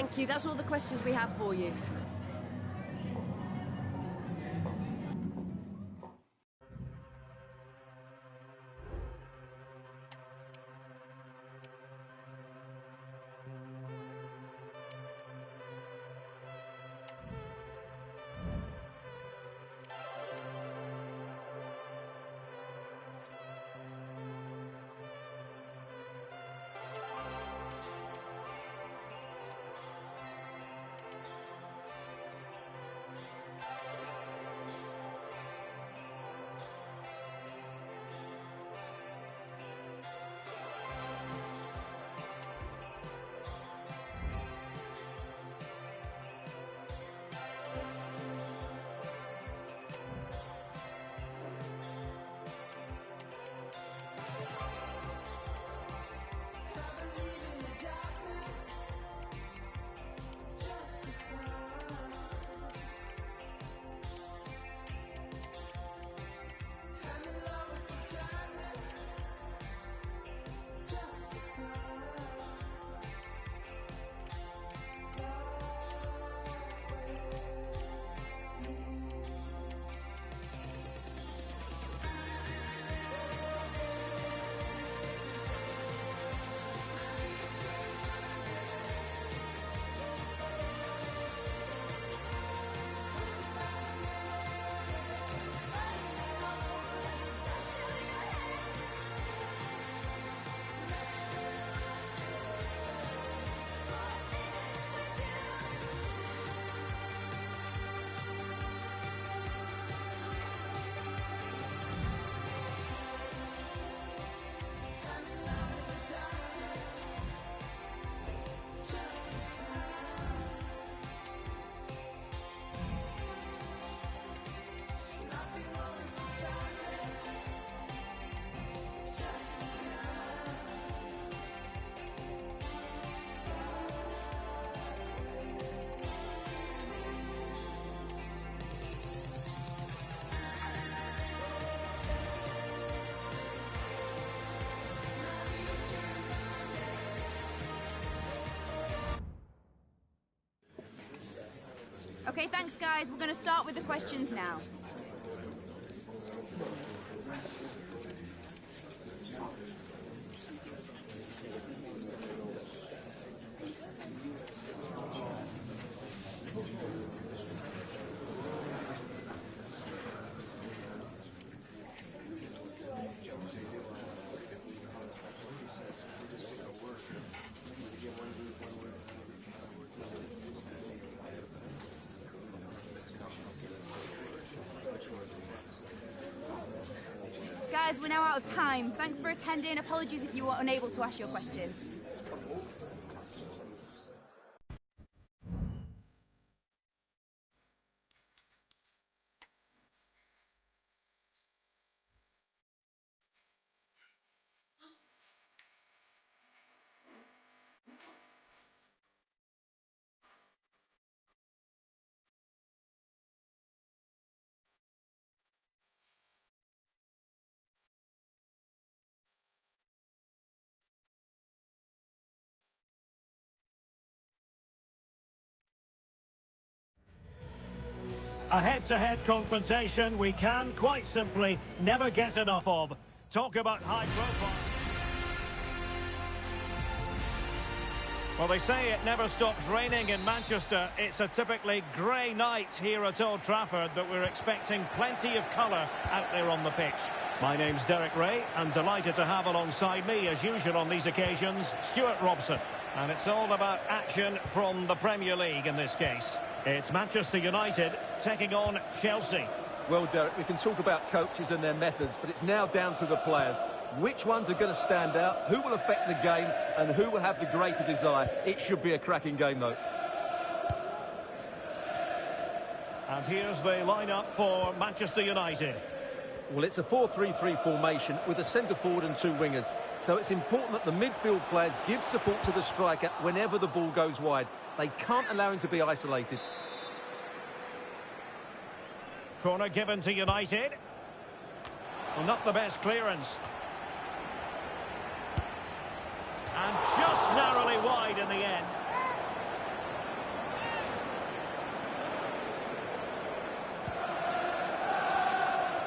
Thank you. That's all the questions we have for you. Okay, thanks, guys. We're going to start with the questions now. Guys, we're now out of time. Thanks for attending. Apologies if you were unable to ask your question. A head-to-head confrontation we can, quite simply, never get enough of. Talk about high profile. Well, they say it never stops raining in Manchester. It's a typically grey night here at Old Trafford, but we're expecting plenty of colour out there on the pitch. My name's Derek Ray. I'm delighted to have alongside me, as usual on these occasions, Stuart Robson. And it's all about action from the Premier League in this case. It's Manchester United taking on Chelsea. Well, Derek, we can talk about coaches and their methods, but it's now down to the players. Which ones are going to stand out, who will affect the game, and who will have the greater desire? It should be a cracking game, though. And here's the lineup for Manchester United. Well, it's a 4-3-3 formation with a centre-forward and two wingers. So it's important that the midfield players give support to the striker whenever the ball goes wide. They can't allow him to be isolated. Corner given to United. Well, not the best clearance. And just narrowly wide in the end.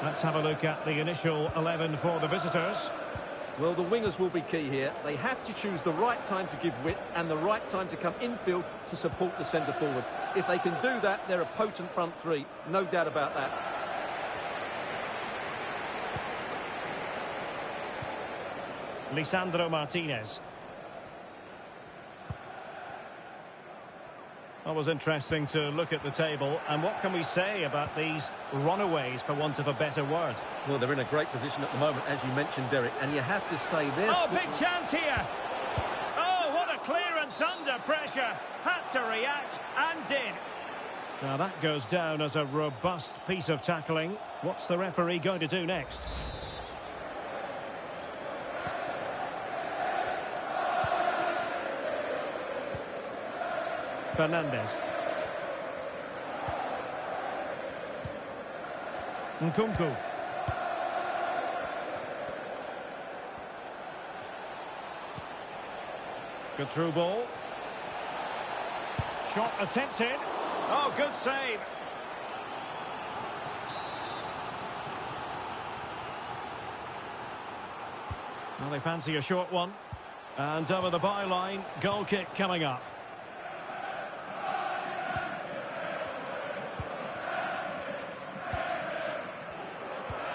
Let's have a look at the initial 11 for the visitors. Well, the wingers will be key here. They have to choose the right time to give width and the right time to come infield to support the centre forward. If they can do that, they're a potent front three. No doubt about that. Lisandro Martinez. It was interesting to look at the table, and what can we say about these runaways, for want of a better word? Well, they're in a great position at the moment, as you mentioned, Derek, and you have to say they're... Oh, big chance here! Oh, what a clearance under pressure! Had to react, and did. Now that goes down as a robust piece of tackling. What's the referee going to do next? Fernandez. Nkunku. Good through ball. Shot attempted. Oh, good save. Well, they fancy a short one. And over the byline, goal kick coming up.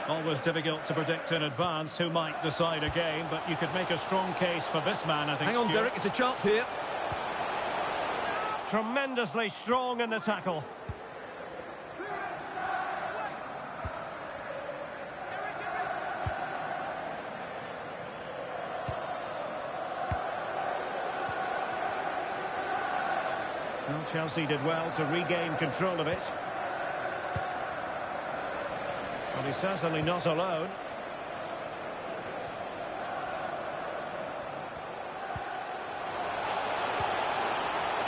Always difficult to predict in advance who might decide a game, but you could make a strong case for this man, I think. Hang on, Derek, it's a chance here. Tremendously strong in the tackle. Well, Chelsea did well to regain control of it. But he's certainly not alone.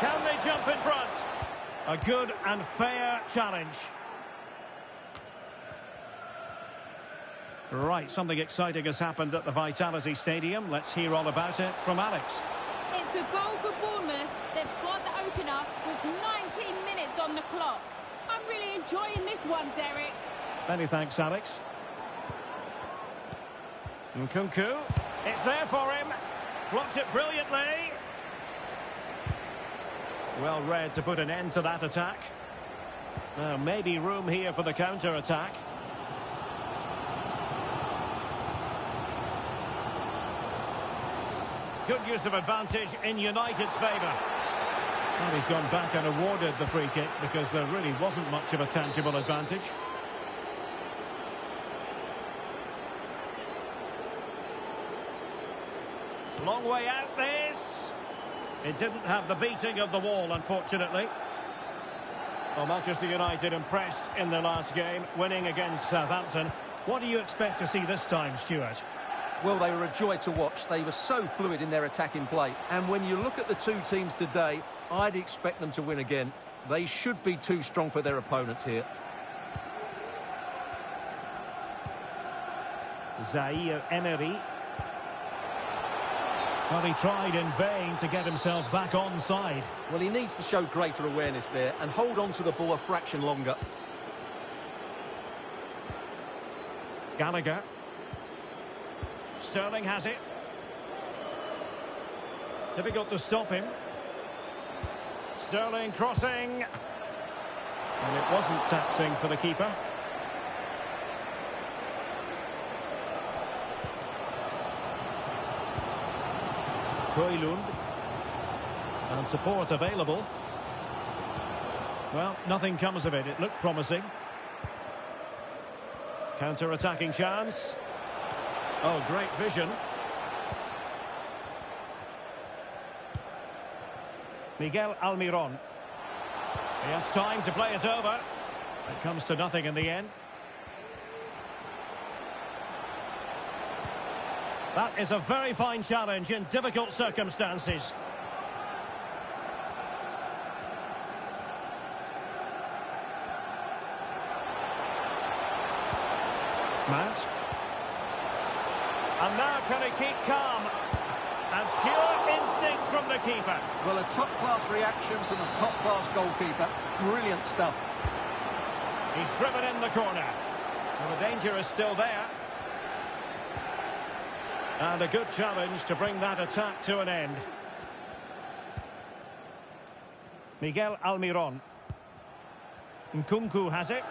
Can they jump in front? A good and fair challenge. Right, something exciting has happened at the Vitality Stadium. Let's hear all about it from Alex. It's a goal for Bournemouth. They've scored the opener with 19 minutes on the clock. I'm really enjoying this one, Derek. Many thanks, Alex. Nkunku. It's there for him. Blocked it brilliantly. Well read to put an end to that attack. Maybe room here for the counter-attack. Good use of advantage in United's favour. Well, he's gone back and awarded the free kick because there really wasn't much of a tangible advantage. Long way out this. It didn't have the beating of the wall, unfortunately. Well, Manchester United impressed in their last game, winning against Southampton. What do you expect to see this time, Stuart? Well, they were a joy to watch. They were so fluid in their attacking play. And when you look at the two teams today, I'd expect them to win again. They should be too strong for their opponents here. Zaire Emery. Well, he tried in vain to get himself back on side. Well, he needs to show greater awareness there and hold on to the ball a fraction longer. Gallagher. Sterling has it. Difficult to stop him. Sterling crossing. And it wasn't taxing for the keeper. Højlund. And support available. Well, nothing comes of it. It looked promising. Counter-attacking chance. Oh, great vision. Miguel Almiron. He has time to play it over. It comes to nothing in the end. That is a very fine challenge in difficult circumstances. Mount. And now can he keep calm? And pure instinct from the keeper. Well, a top-class reaction from a top-class goalkeeper. Brilliant stuff. He's driven in the corner. Well, the danger is still there. And a good challenge to bring that attack to an end. Miguel Almiron. Nkunku has it.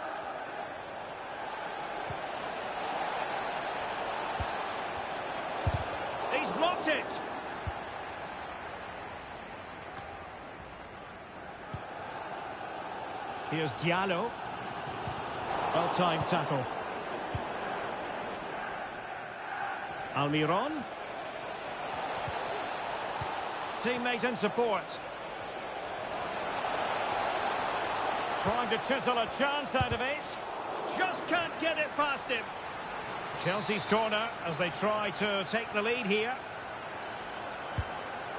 He's blocked it. Here's Diallo. Well-timed tackle. Almiron. Teammate in support. Trying to chisel a chance out of it. Just can't get it past him. Chelsea's corner as they try to take the lead here.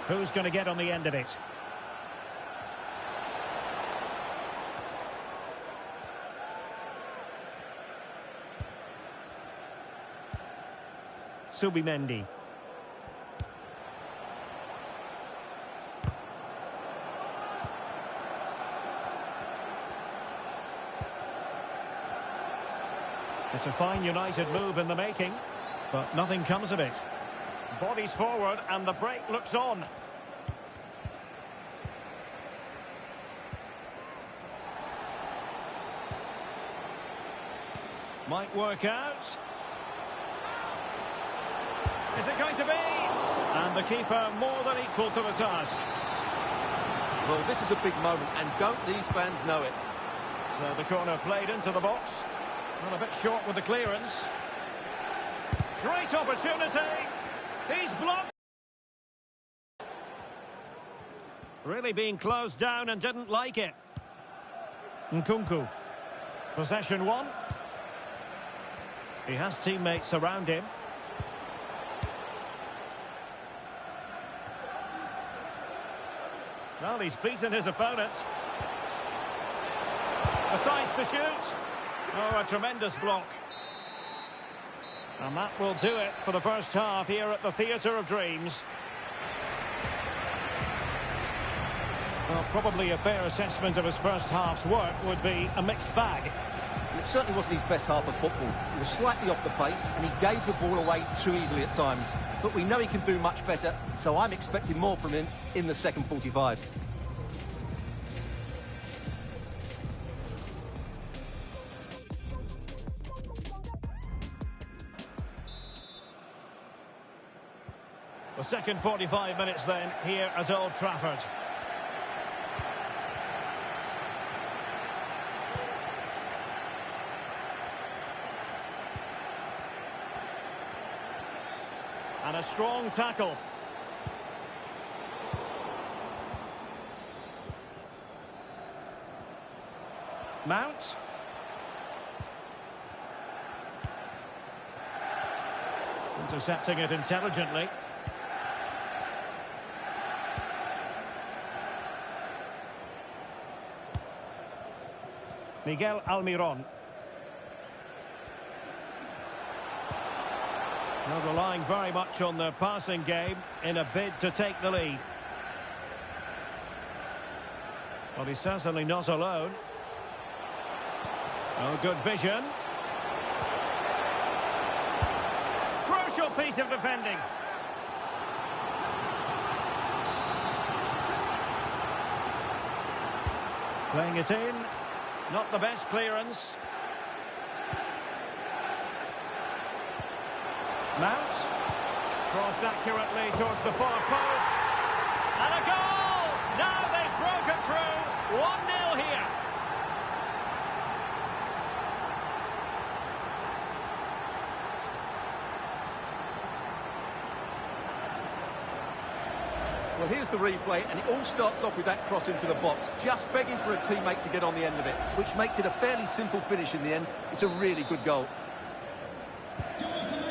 Who's going to get on the end of it? Subimendi. It's a fine United move in the making, but nothing comes of it. Bodies forward and the break looks on. Might work out. Is it going to be? And the keeper more than equal to the task. Well, this is a big moment, and don't these fans know it? So the corner played into the box. Well, a bit short with the clearance. Great opportunity. He's blocked. Really being closed down and didn't like it. Nkunku. Possession one. He has teammates around him. Well, he's beaten his opponent. Decides to shoot. Oh, a tremendous block. And that will do it for the first half here at the Theatre of Dreams. Well, probably a fair assessment of his first half's work would be a mixed bag. It certainly wasn't his best half of football. He was slightly off the pace, and he gave the ball away too easily at times. But we know he can do much better, so I'm expecting more from him in the second 45. The second 45 minutes then here at Old Trafford. And a strong tackle. Mount. Intercepting it intelligently. Miguel Almiron. Well, relying very much on their passing game in a bid to take the lead. Well, he's certainly not alone. Oh, good vision. Crucial piece of defending. Playing it in. Not the best clearance. Mount. Crossed accurately towards the far post. And a goal! Now they've broken through. 1-0 here. Well, here's the replay, and it all starts off with that cross into the box, just begging for a teammate to get on the end of it, which makes it a fairly simple finish in the end. It's a really good goal.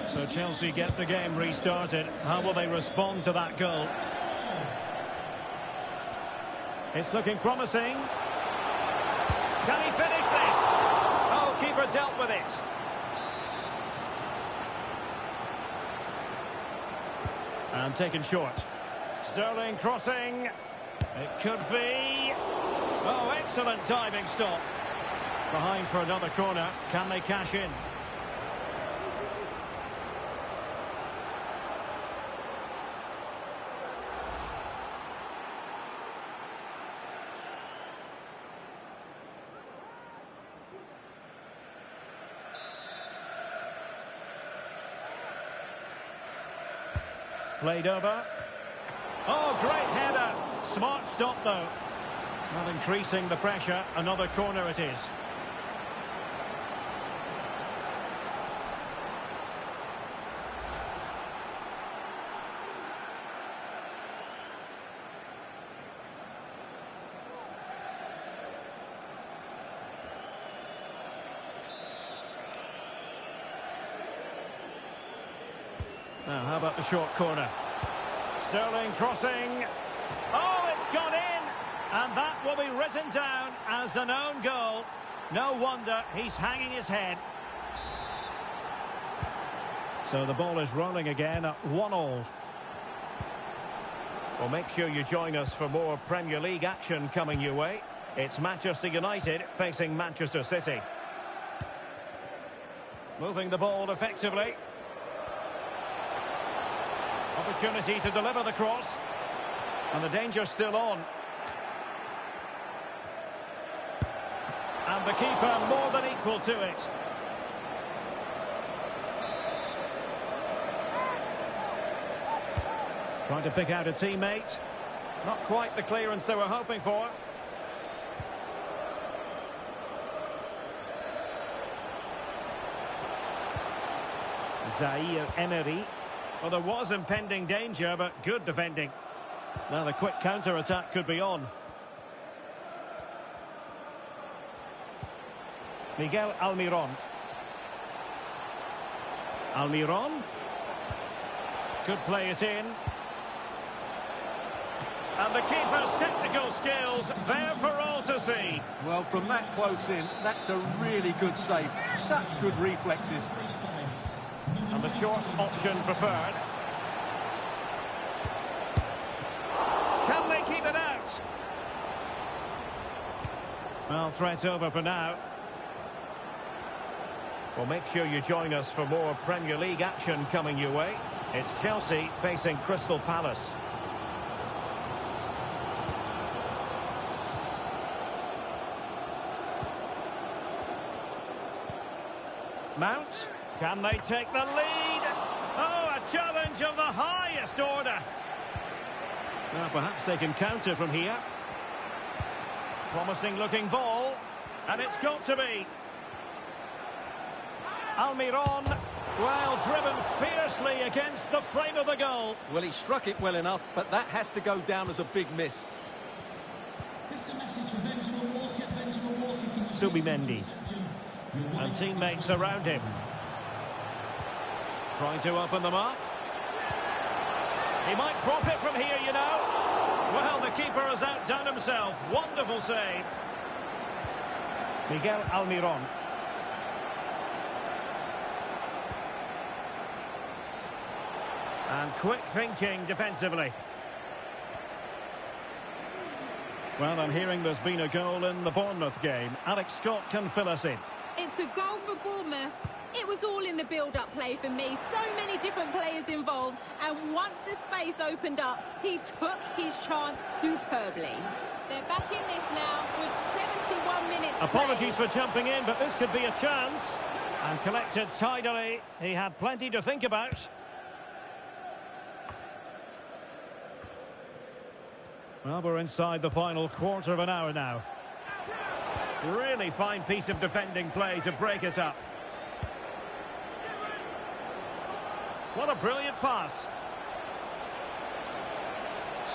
So Chelsea get the game restarted. How will they respond to that goal? It's looking promising. Can he finish this? Oh, keeper dealt with it. And taken short. Sterling crossing. It could be. Oh, excellent diving stop. Behind for another corner. Can they cash in? Played over. Oh, great header. Smart stop, though. Not increasing the pressure. Another corner it is. Now, how about the short corner? Sterling crossing. Oh, it's gone in. And that will be written down as an own goal. No wonder he's hanging his head. So the ball is rolling again at 1-1. Well, make sure you join us for more Premier League action coming your way. It's Manchester United facing Manchester City. Moving the ball effectively. Opportunity to deliver the cross. And the danger's still on. And the keeper more than equal to it. Trying to pick out a teammate. Not quite the clearance they were hoping for. Zaire Emery. Well, there was impending danger, but good defending. Now the quick counter-attack could be on. Miguel Almiron. Almiron. Could play it in. And the keeper's technical skills there for all to see. Well, from that close in, that's a really good save. Such good reflexes. And the short option preferred. Can they keep it out? Well, threat over for now. Well, make sure you join us for more Premier League action coming your way. It's Chelsea facing Crystal Palace. Mount. Can they take the lead? Oh, a challenge of the highest order. Now, perhaps they can counter from here. Promising looking ball. And it's got to be. Almiron. Well, driven fiercely against the frame of the goal. Well, he struck it well enough, but that has to go down as a big miss. This is a message for Benjamin Walker. Benjamin Walker can Subimendi. And teammates around him. Trying to open them up. He might profit from here, you know. Well, the keeper has outdone himself. Wonderful save. Miguel Almiron. And quick thinking defensively. Well, I'm hearing there's been a goal in the Bournemouth game. Alex Scott can fill us in. It's a goal for Bournemouth. It was all in the build-up play for me. So many different players involved. And once the space opened up, he took his chance superbly. They're back in this now with 71 minutes Apologies for jumping in, but this could be a chance. And collected tidily. He had plenty to think about. Well, we're inside the final quarter of an hour now. Really fine piece of defending play to break us up. What a brilliant pass.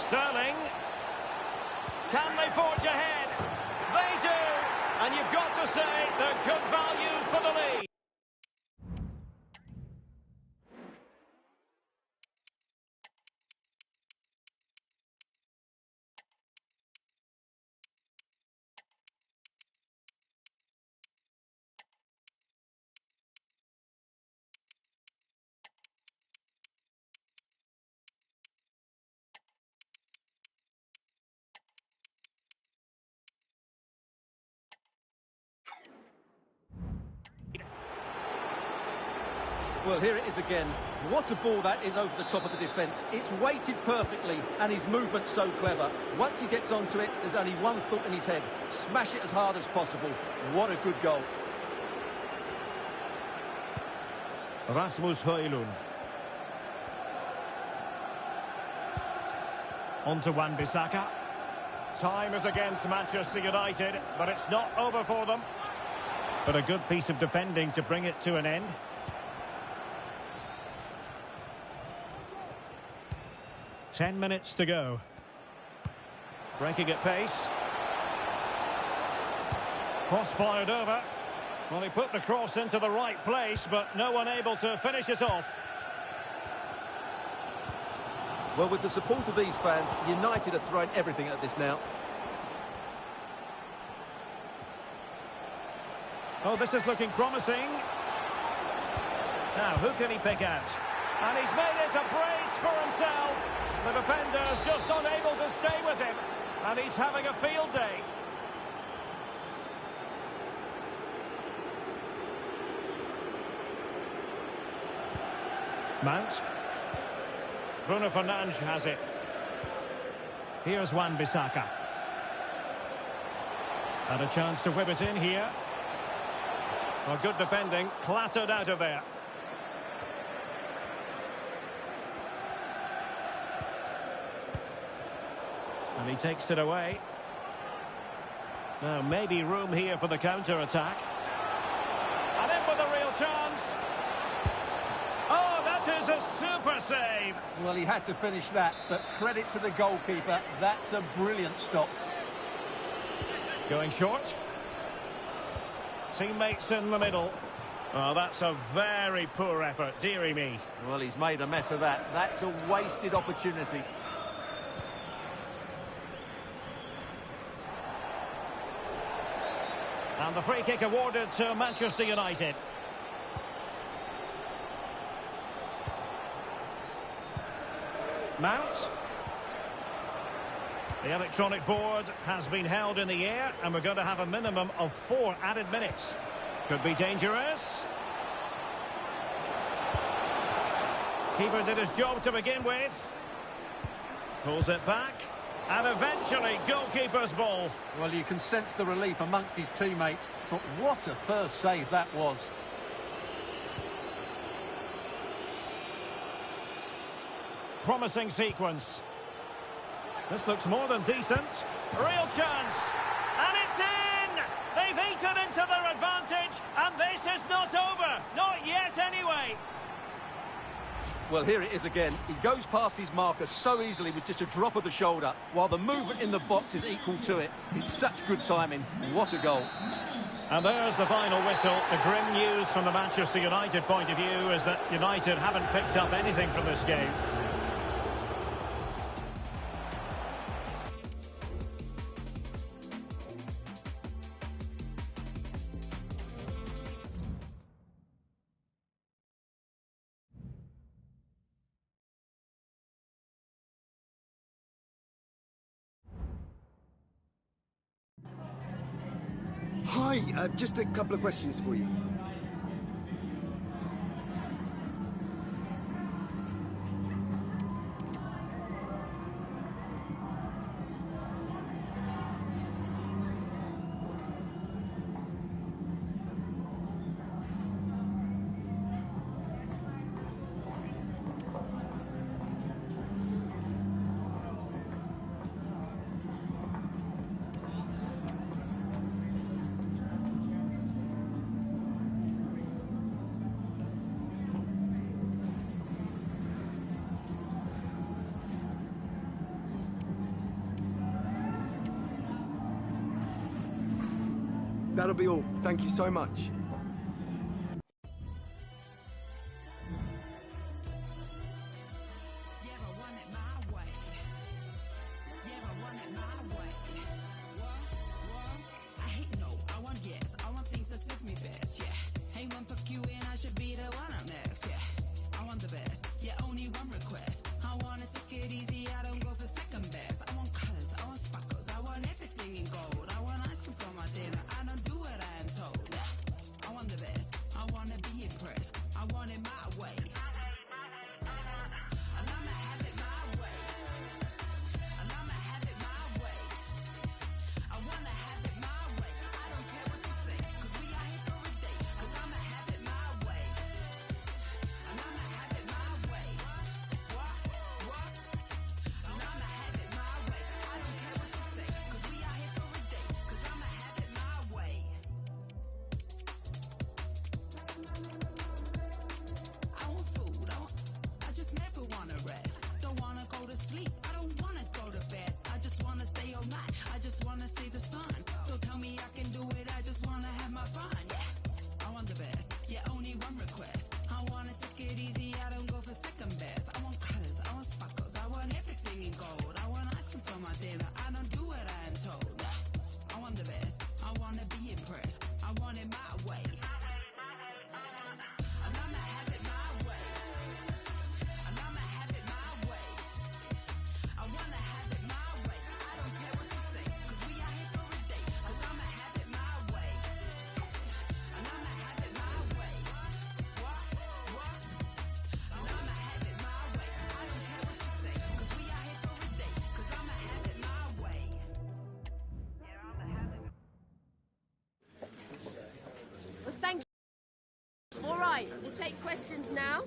Sterling. Can they forge ahead? They do. And you've got to say they're good value for the lead. Well, here it is again. What a ball that is over the top of the defence. It's weighted perfectly, and his movement's so clever. Once he gets onto it, there's only one thought in his head. Smash it as hard as possible. What a good goal. Rasmus Højlund. On to Wan-Bissaka. Time is against Manchester United, but it's not over for them. But a good piece of defending to bring it to an end. Ten minutes to go. Breaking at pace. Cross fired over. Well, he put the cross into the right place, but no one able to finish it off. Well, with the support of these fans, United are throwing everything at this now. Oh, this is looking promising. Now, who can he pick out? And he's made it a brace for himself. The defender's just unable to stay with him. And he's having a field day. Mount. Bruno Fernandes has it. Here's Wan-Bissaka. And a chance to whip it in here. Well, good defending, clattered out of there. And he takes it away. Now, maybe room here for the counter-attack. And in with a real chance. Oh, that is a super save. Well, he had to finish that, but credit to the goalkeeper. That's a brilliant stop. Going short. Teammates in the middle. Oh, that's a very poor effort, dearie me. Well, he's made a mess of that. That's a wasted opportunity. And the free kick awarded to Manchester United. Mount. The electronic board has been held in the air, and we're going to have a minimum of 4 added minutes. Could be dangerous. Keeper did his job to begin with. Pulls it back. And eventually, goalkeeper's ball. Well, you can sense the relief amongst his teammates, but what a first save that was. Promising sequence. This looks more than decent. Real chance. And it's in! They've eaten into their advantage, and this is not over. Not yet, anyway. Well, here it is again. He goes past his marker so easily with just a drop of the shoulder, while the movement in the box is equal to it. It's such good timing. What a goal. And there's the final whistle. The grim news from the Manchester United point of view is that United haven't picked up anything from this game. Hi, just a couple of questions for you. That'll be all. Thank you so much. Right, we'll take questions now.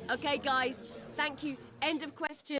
Okay, guys, thank you. End of question.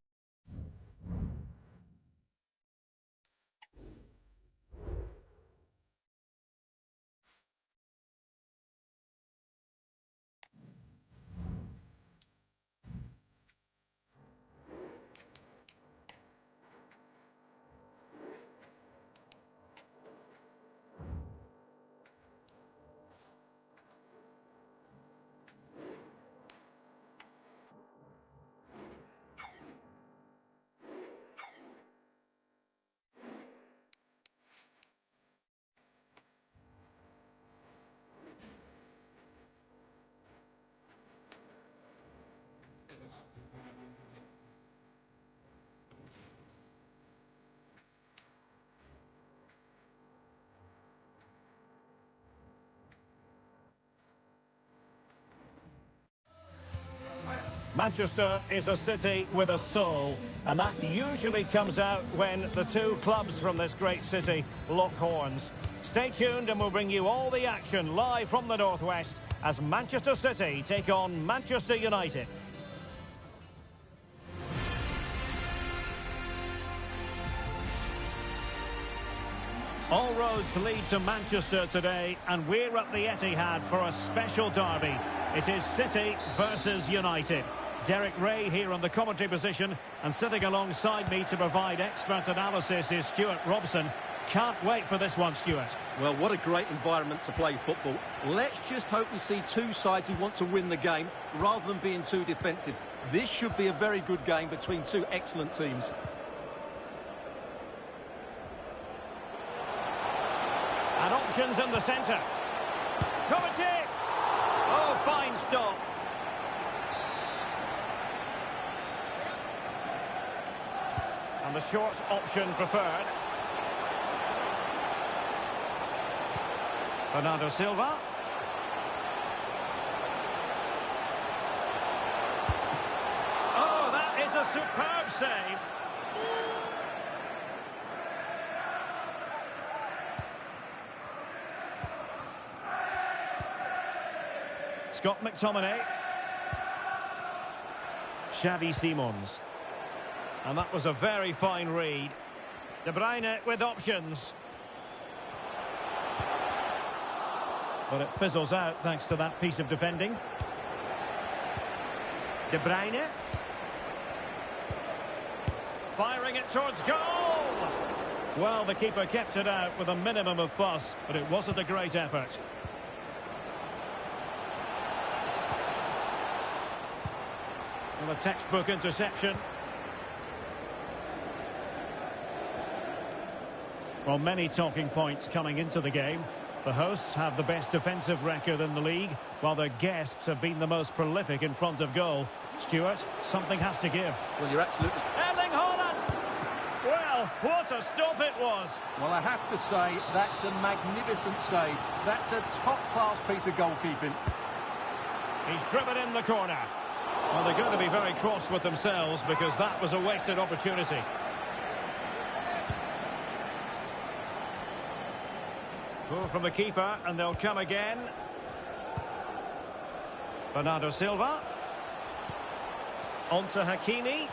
Manchester is a city with a soul, and that usually comes out when the two clubs from this great city lock horns. Stay tuned and we'll bring you all the action live from the Northwest as Manchester City take on Manchester United. All roads lead to Manchester today, and we're at the Etihad for a special derby. It is City versus United. Derek Ray here on the commentary position, and sitting alongside me to provide expert analysis is Stuart Robson. Can't wait for this one, Stuart. Well, what a great environment to play football. Let's just hope we see two sides who want to win the game rather than being too defensive. This should be a very good game between two excellent teams. And options in the centre. Kovacic! Oh, fine stop. And the short option preferred. Bernardo Silva. Oh, that is a superb save. Scott McTominay. Xavi Simons. And that was a very fine read. De Bruyne with options. But it fizzles out thanks to that piece of defending. De Bruyne. Firing it towards goal! Well, the keeper kept it out with a minimum of fuss, but it wasn't a great effort. And a textbook interception. Well, many talking points coming into the game. The hosts have the best defensive record in the league, while their guests have been the most prolific in front of goal. Stuart, something has to give. Well, you're absolutely... Erling Haaland! Well, what a stop it was. Well, I have to say, that's a magnificent save. That's a top-class piece of goalkeeping. He's driven in the corner. Well, they're going to be very cross with themselves because that was a wasted opportunity. Goal from the keeper, and they'll come again. Bernardo Silva. On to Hakimi.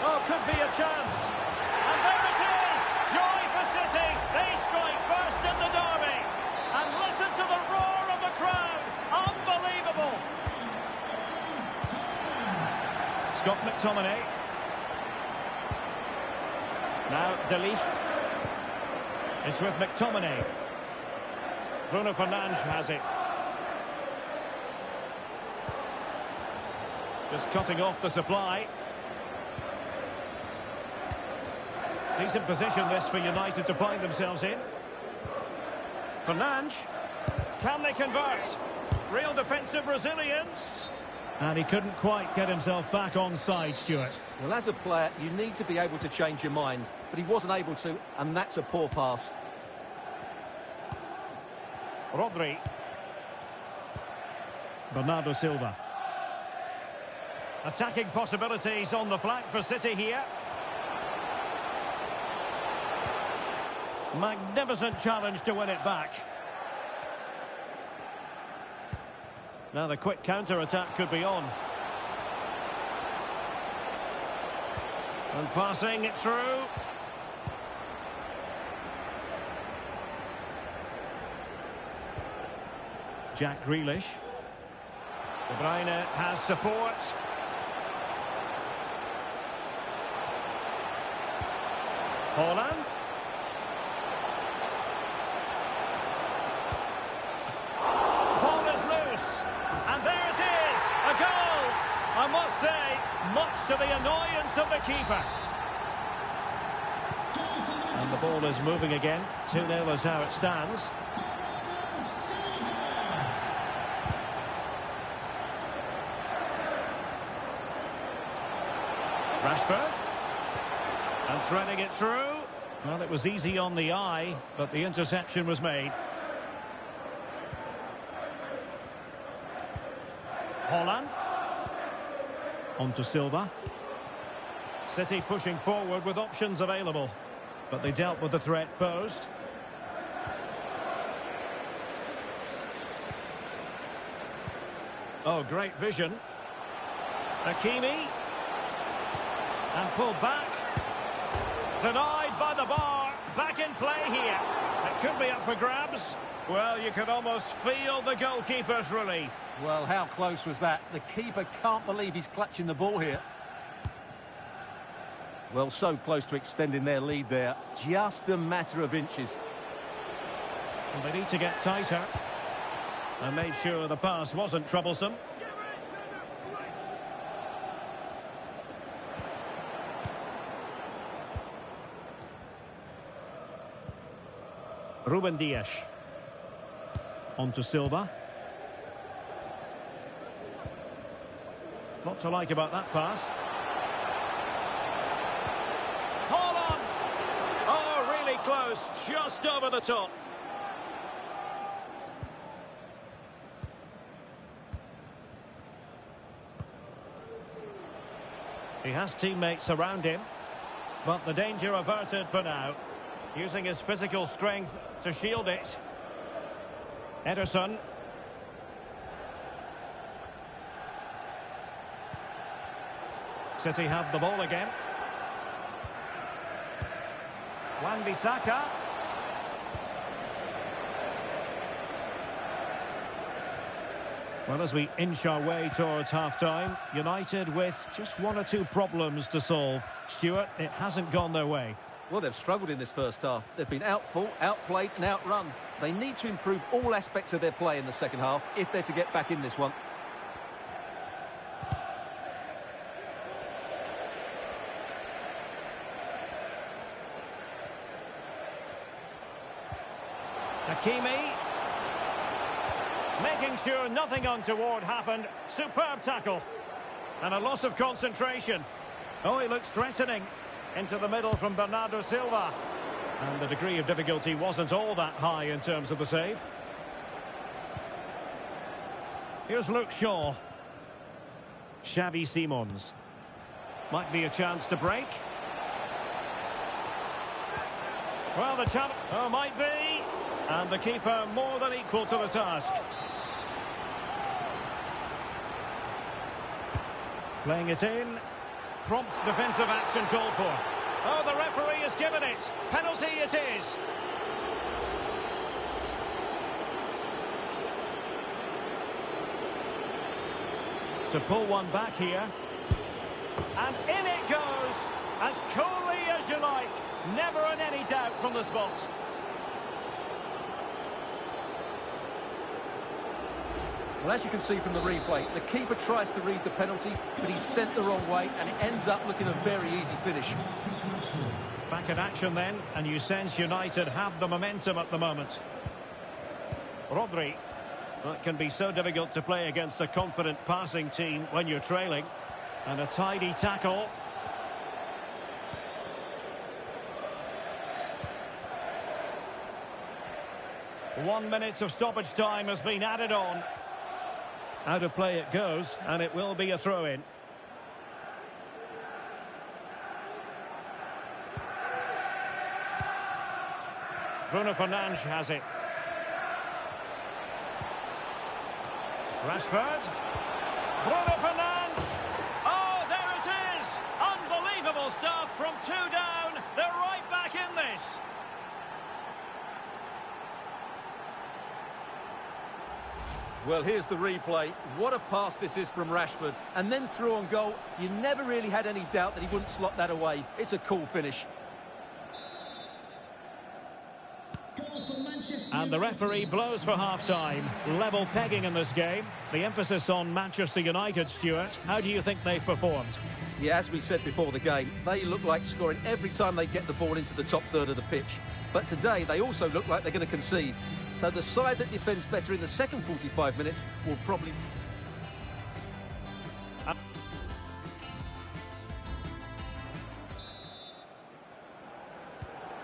Oh, could be a chance. And there it is! Joy for City. They strike first in the derby. And listen to the roar of the crowd. Unbelievable. Scott McTominay. Now De Ligt. It's with McTominay. Bruno Fernandes has it. Just cutting off the supply. Decent position this for United to find themselves in. Fernandes. Can they convert? Real defensive resilience. And he couldn't quite get himself back on side, Stuart. Well, as a player, you need to be able to change your mind, but he wasn't able to, and that's a poor pass. Rodri. Bernardo Silva. Attacking possibilities on the flank for City here. Magnificent challenge to win it back. Now the quick counter-attack could be on. And passing it through. Jack Grealish. De Bruyne has support. Haaland. Ball is loose. And there it is. A goal. I must say, much to the annoyance of the keeper. And the ball is moving again. 2-0 is how it stands. Rashford. And threading it through. Well, it was easy on the eye, but the interception was made. Haaland. On to Silva. City pushing forward with options available, but they dealt with the threat posed. Oh, great vision. Hakimi. And pulled back. Denied by the bar. Back in play here. It could be up for grabs. Well, you can almost feel the goalkeeper's relief. Well, how close was that? The keeper can't believe he's clutching the ball here. Well, so close to extending their lead there. Just a matter of inches. And they need to get tighter. And made sure the pass wasn't troublesome. Ruben Dias. On to Silva. Not to like about that pass. Haaland! Oh, really close. Just over the top. He has teammates around him, but the danger averted for now. Using his physical strength to shield it. Ederson. City have the ball again. Wan-Bissaka. Well, as we inch our way towards half-time, United with just one or two problems to solve. Stuart, it hasn't gone their way. Well, they've struggled in this first half. They've been outfought, outplayed and outrun. They need to improve all aspects of their play in the second half if they're to get back in this one. Hakimi. Making sure nothing untoward happened. Superb tackle. And a loss of concentration. Oh, he looks threatening. Into the middle from Bernardo Silva. And the degree of difficulty wasn't all that high in terms of the save. Here's Luke Shaw. Xavi Simons. Might be a chance to break. Well, the challenge... Oh, might be. And the keeper more than equal to the task. Playing it in. Prompt defensive action called for. Oh, the referee has given it. Penalty it is. To pull one back here. And in it goes. As coolly as you like. Never in any doubt from the spot. Well, as you can see from the replay, the keeper tries to read the penalty, but he's sent the wrong way, and it ends up looking a very easy finish. Back in action then, and you sense United have the momentum at the moment. Rodri. Well, it can be so difficult to play against a confident passing team when you're trailing. And a tidy tackle. One minute of stoppage time has been added on. Out of play it goes, and it will be a throw-in. Bruno Fernandes has it. Rashford. Bruno Fernandes. Oh, there it is. Unbelievable stuff from 2 down. They're right back in this. Well, here's the replay. What a pass this is from Rashford. And then through on goal, you never really had any doubt that he wouldn't slot that away. It's a cool finish. And the referee blows for half-time. Level pegging in this game. The emphasis on Manchester United, Stuart. How do you think they've performed? Yeah, as we said before the game, they look like scoring every time they get the ball into the top third of the pitch. But today, they also look like they're going to concede. So the side that defends better in the second 45 minutes will probably...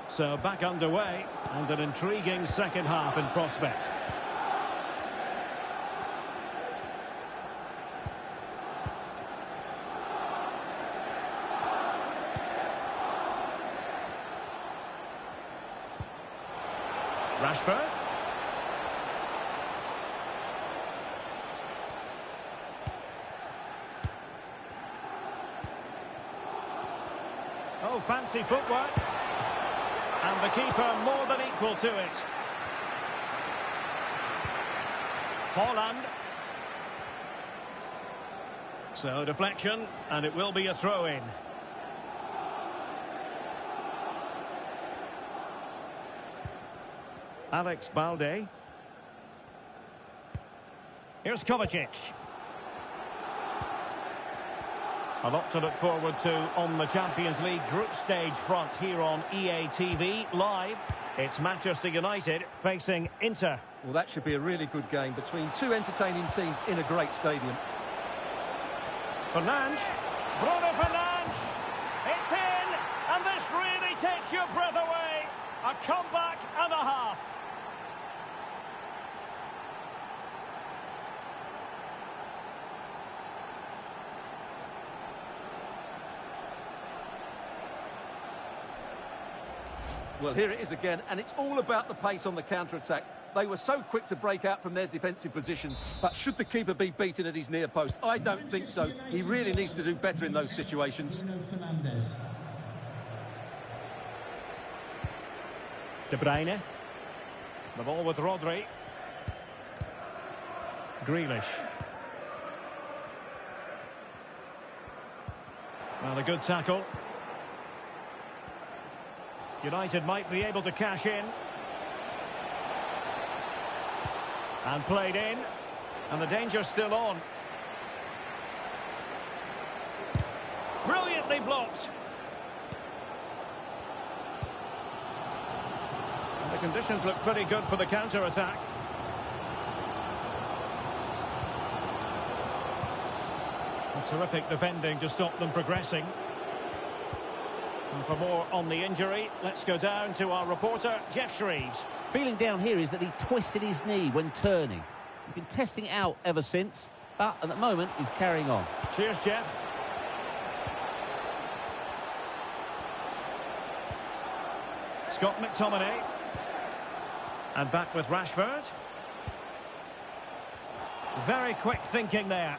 So back underway, and an intriguing second half in prospect. Rashford. Oh, fancy footwork. And the keeper more than equal to it. Haaland. So deflection, and it will be a throw-in. Alex Balde. Here's Kovacic. A lot to look forward to on the Champions League group stage front here on EA TV Live. It's Manchester United facing Inter. Well, that should be a really good game between two entertaining teams in a great stadium. Fernandes. Bruno Fernandes. It's in, and this really takes your breath away. A comeback and a half. Well, here it is again, and it's all about the pace on the counter-attack. They were so quick to break out from their defensive positions, but should the keeper be beaten at his near post? I don't think so. He really needs to do better in those situations. De Bruyne. The ball with Rodri. Grealish. Well, a good tackle. United might be able to cash in. And played in. And the danger's still on. Brilliantly blocked. And the conditions look pretty good for the counter-attack. Terrific defending to stop them progressing. And for more on the injury, let's go down to our reporter, Jeff Shreves. Feeling down here is that he twisted his knee when turning. He's been testing it out ever since, but at the moment he's carrying on. Cheers, Jeff. Scott McTominay. And back with Rashford. Very quick thinking there.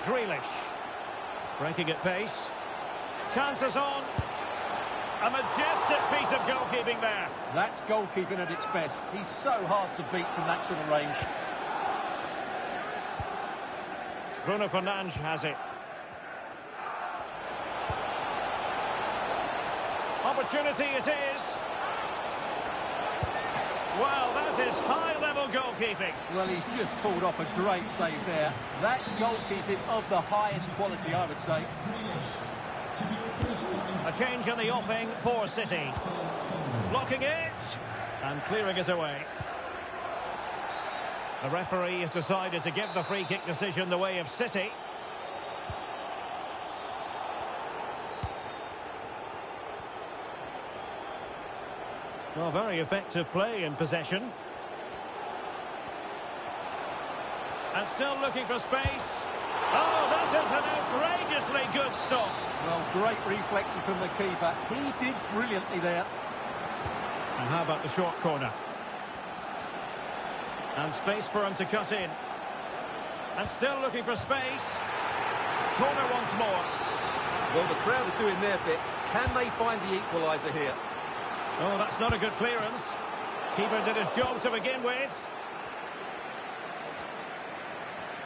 Grealish. Breaking at pace. Chances on. A majestic piece of goalkeeping there. That's goalkeeping at its best. He's so hard to beat from that sort of range. Bruno Fernandes has it. Opportunity it is. Well, that is high-level goalkeeping. Well, he's just pulled off a great save there. That's goalkeeping of the highest quality, I would say. A change in the offing for City. Blocking it and clearing it away. The referee has decided to give the free kick decision the way of City. Well, very effective play in possession. And still looking for space. Oh, that is an outrageously good stop. Well, great reflection from the keeper. He did brilliantly there. And how about the short corner? And space for him to cut in. And still looking for space. Corner once more. Well, the crowd are doing their bit. Can they find the equaliser here? Oh, that's not a good clearance. Keeper did his job to begin with.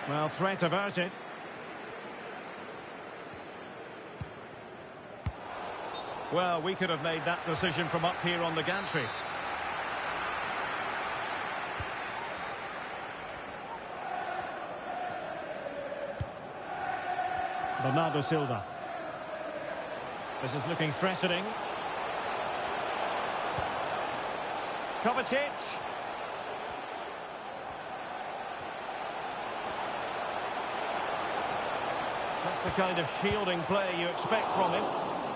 Well, threat averted. Well, we could have made that decision from up here on the gantry. Bernardo Silva. This is looking threatening. Kovacic. That's the kind of shielding play you expect from him.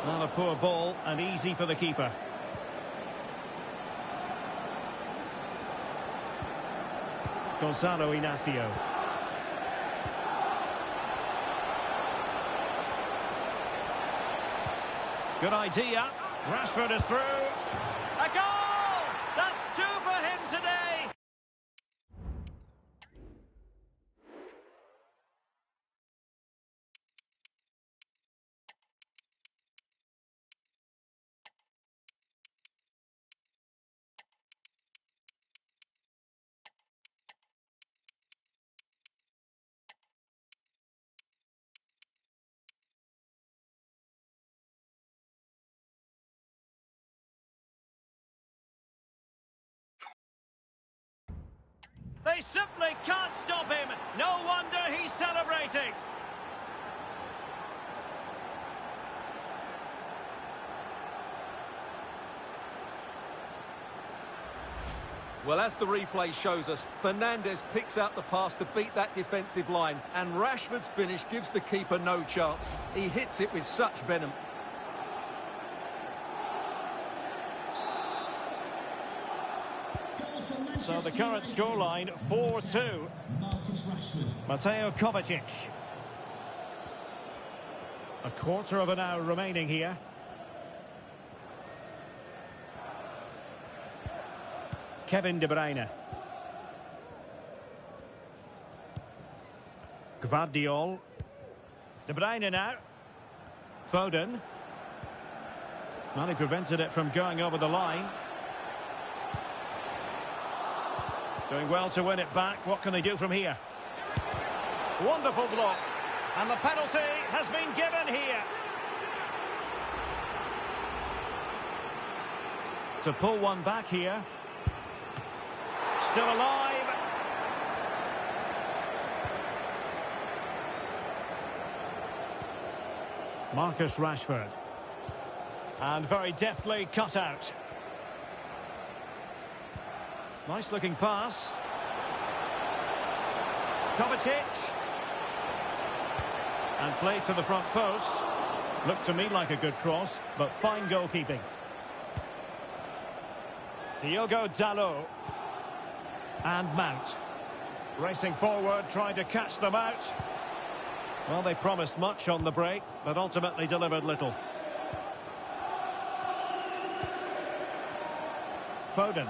Not a poor ball and easy for the keeper. Gonzalo Inacio. Good idea. Rashford is through. A goal! That's two for him today. They simply can't stop him. No wonder he's celebrating. Well, as the replay shows us, Fernandes picks out the pass to beat that defensive line, and Rashford's finish gives the keeper no chance. He hits it with such venom. So the current scoreline, 4-2. Mateo Kovacic. A quarter of an hour remaining here. Kevin De Bruyne. Gvardiol. De Bruyne now. Foden. Well, he prevented it from going over the line. Doing well to win it back. What can they do from here? Wonderful block. And the penalty has been given here. To pull one back here. Still alive. Marcus Rashford. And very deftly cut out. Nice looking pass. Kovacic. And played to the front post. Looked to me like a good cross, but fine goalkeeping. Diogo Dalot. And Mount. Racing forward, trying to catch them out. Well, they promised much on the break, but ultimately delivered little. Foden.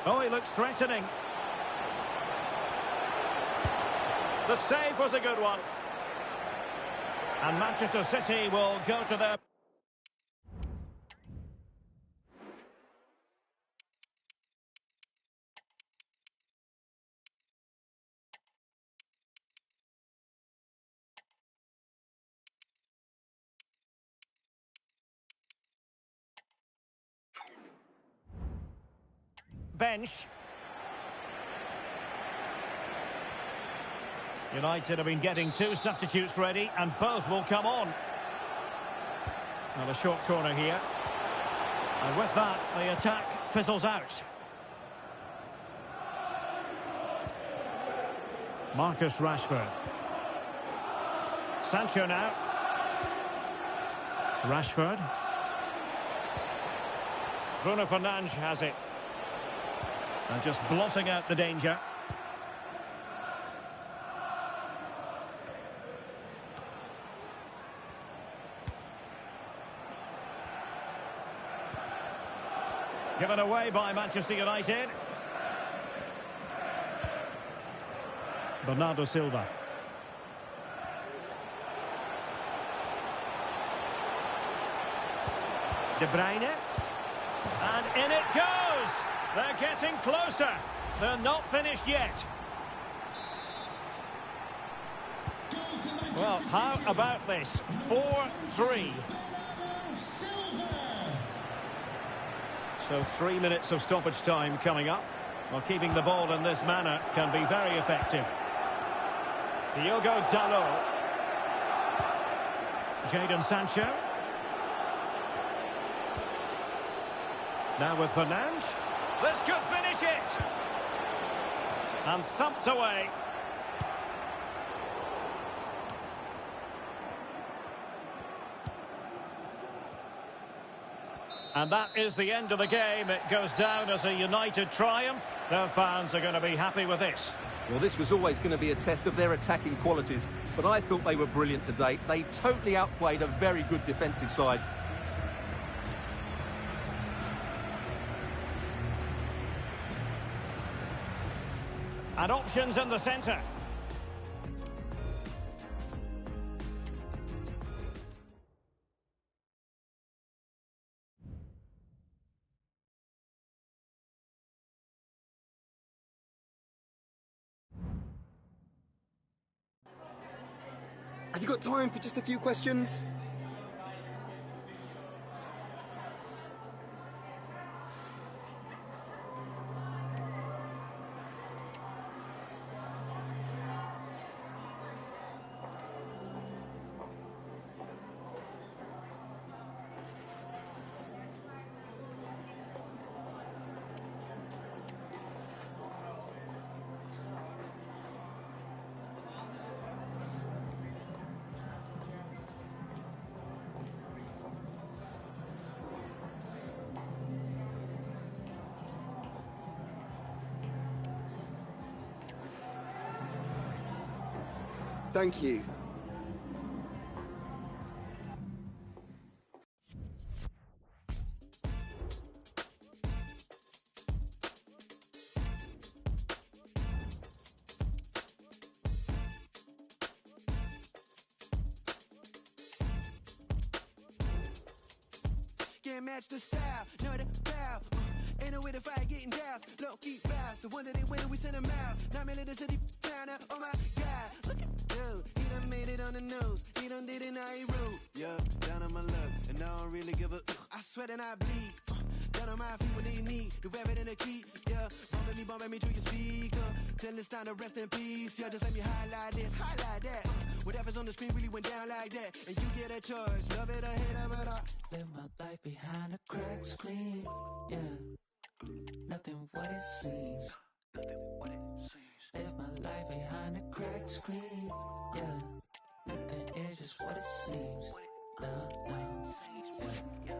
Oh, he looks threatening. The save was a good one. And Manchester City will go to their bench. United have been getting 2 substitutes ready, and both will come on. Now a short corner here. And with that, the attack fizzles out. Marcus Rashford. Sancho now. Rashford. Bruno Fernandes has it. And just blotting out the danger. Given away by Manchester United. Bernardo Silva. De Bruyne. And in it goes! They're getting closer. They're not finished yet. Well, how about this? 4-3. So 3 minutes of stoppage time coming up. Well, keeping the ball in this manner can be very effective. Diogo Dalot. Jadon Sancho. Now with Fernandes. This could finish it. And thumped away. And that is the end of the game. It goes down as a United triumph. Their fans are going to be happy with this. Well, this was always going to be a test of their attacking qualities, but I thought they were brilliant today. They totally outplayed a very good defensive side. And options in the centre. Have you got time for just a few questions? Thank you. Can't match the style, know the bow. Ain't no way to fight getting doused. Low key bows, the one that they win, we send them out. 9 million to city town, oh my god. Look at dude, he done made it on the news. He done did it, now he rude. Yeah, down on my luck, and I don't really give a. I sweat and I bleed. Down on my feet when they need the rabbit in the key. Yeah, bumping me through your speaker. Till it's time to rest in peace. Yeah, just let me highlight this, highlight that. Whatever's on the screen really went down like that. And you get a choice, love it or hate it, but live my life behind a cracked screen. Yeah, nothing what it seems. Live my life behind a cracked screen. Yeah, nothing is just what it seems. No. Yeah.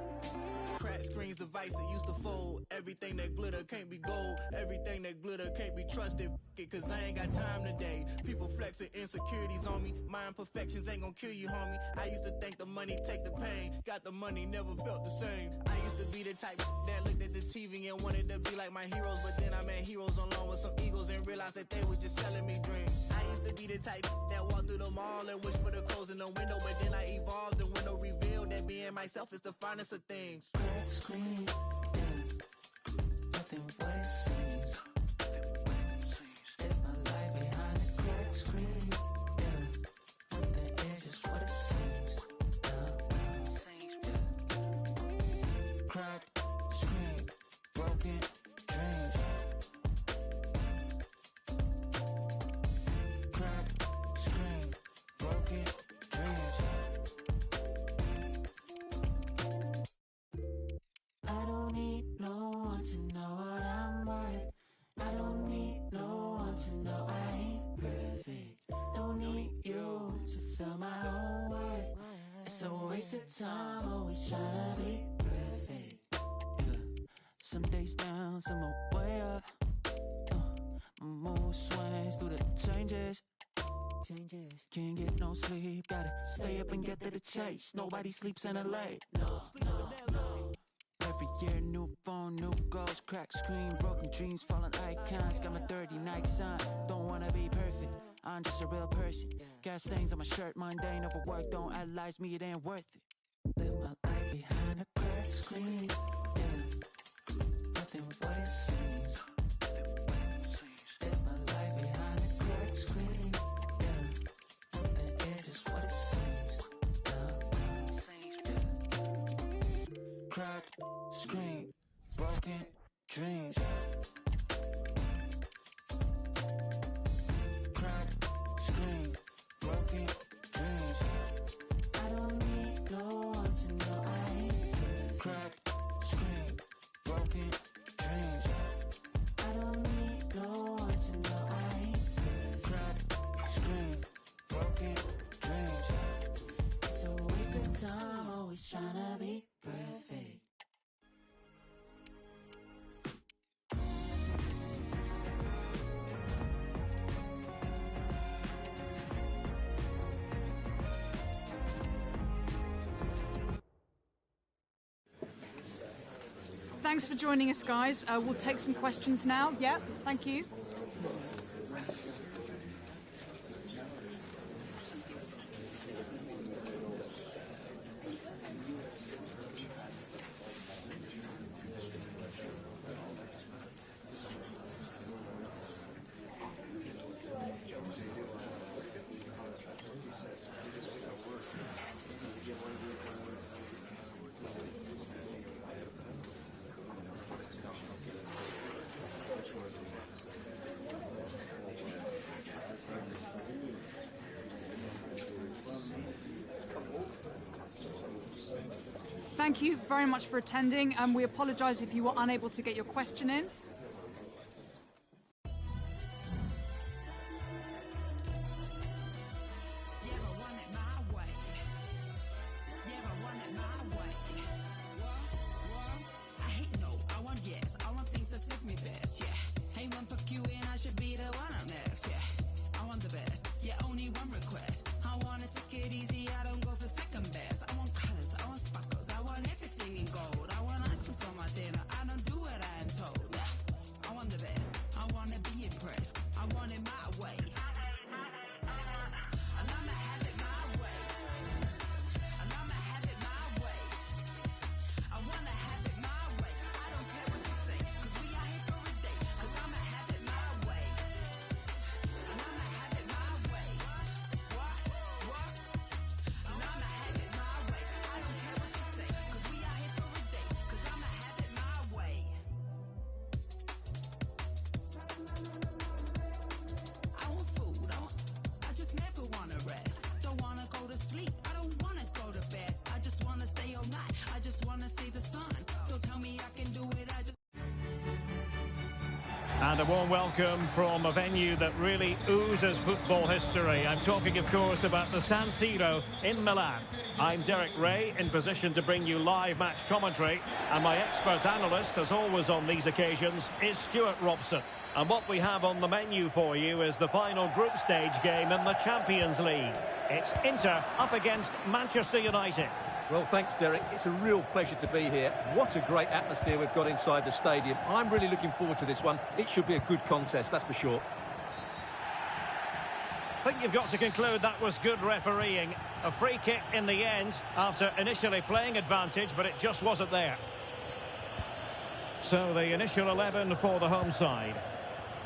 Crack screens, device that used to fold. Everything that glitter can't be gold. Everything that glitter can't be trusted. It, cause I ain't got time today. People flexing insecurities on me. My imperfections ain't gonna kill you, homie. I used to think the money take the pain. Got the money, never felt the same. I used to be the type that looked at the TV and wanted to be like my heroes. But then I met heroes along with some egos and realized that they was just selling me dreams. I used to be the type that walked through the mall and wished for the clothes in the window. But then I evolved and window revealed that being myself is the finest of things. Cracked screen, yeah, nothing what it seems. Live my life behind a cracked screen, yeah, nothing is just what it seems. Cracked screen, broken dreams. waste of time, always trying to be perfect. Yeah. Some days down, some are way up. My mood swings through the changes. Can't get no sleep, gotta stay up and get to the chase. Nobody sleeps in LA. No. Every year, new phone, new goals, cracked screen, broken dreams, fallen icons. Got my dirty Nikes on, don't wanna be perfect. I'm just a real person. Got stains on my shirt, mundane, overwork. Don't idolize me, it ain't worth it. Live my life behind a cracked screen. Yeah, nothing what it seems. Live my life behind a cracked screen. Yeah, nothing is just what it seems. Cracked screen, broken dreams. Cracked screen, broken dreams. I don't need no one to know I ain't. Cracked screen, broken dreams. I don't need no one to know I ain't. Cracked screen, broken dreams. It's a waste of time, always trying to be perfect. Thanks for joining us, guys. We'll take some questions now. Yeah, thank you. Thank you very much for attending, and we apologise if you were unable to get your question in. And a warm welcome from a venue that really oozes football history. I'm talking, of course, about the San Siro in Milan. I'm Derek Ray, in position to bring you live match commentary. And my expert analyst, as always on these occasions, is Stuart Robson. And what we have on the menu for you is the final group stage game in the Champions League. It's Inter up against Manchester United. Well, thanks, Derek. It's a real pleasure to be here. What a great atmosphere we've got inside the stadium. I'm really looking forward to this one. It should be a good contest, that's for sure. I think you've got to conclude that was good refereeing. A free kick in the end after initially playing advantage, but it just wasn't there. So the initial 11 for the home side.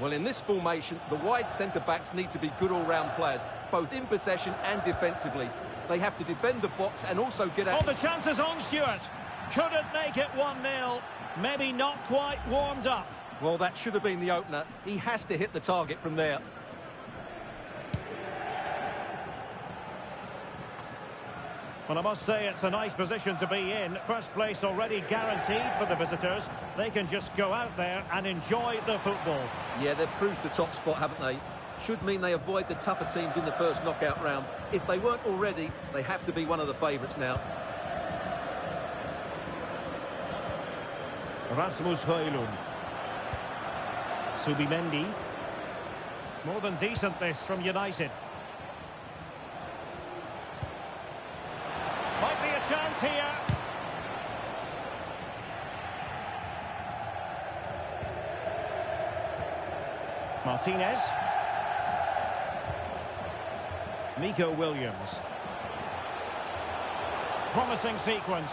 Well, in this formation, the wide centre-backs need to be good all-round players, both in possession and defensively. They have to defend the box and also get out... Oh, the chances on, Stuart. Couldn't make it 1-0. Maybe not quite warmed up. Well, that should have been the opener. He has to hit the target from there. Well, I must say it's a nice position to be in. First place already guaranteed for the visitors. They can just go out there and enjoy the football. Yeah, they've cruised the top spot, haven't they? Should mean they avoid the tougher teams in the first knockout round. If they weren't already, they have to be one of the favourites now. Rasmus Højlund. Subimendi. More than decent this from United. Might be a chance here. Martinez. Nico Williams. Promising sequence.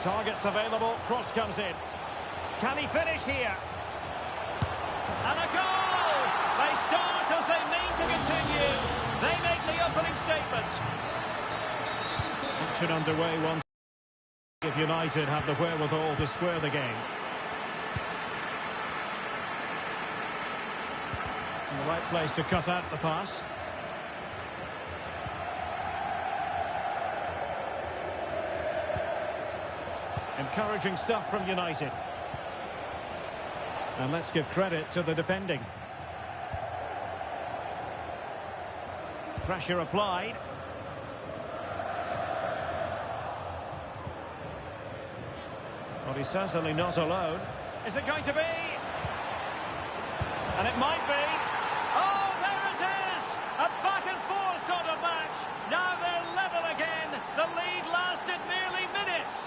Targets available, cross comes in. Can he finish here? And a goal! They start as they mean to continue. They make the opening statement. Action underway once. If United have the wherewithal to square the game. In the right place to cut out the pass. Encouraging stuff from United. And let's give credit to the defending. Pressure applied. Well, he's certainly not alone. Is it going to be? And it might be. Oh, there it is! A back and forth sort of match. Now they're level again. The lead lasted nearly minutes.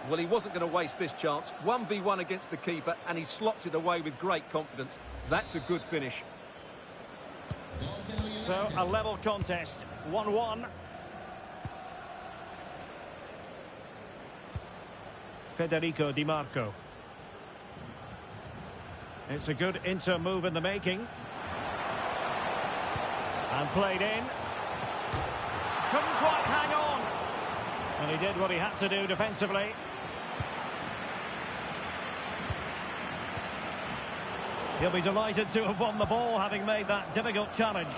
Well, he wasn't going to waste this chance. 1v1 against the keeper, and he slots it away with great confidence. That's a good finish. So, a level contest, 1-1. Federico Di Marco. It's a good Inter move in the making. And played in. Couldn't quite hang on. And he did what he had to do defensively. He'll be delighted to have won the ball, having made that difficult challenge.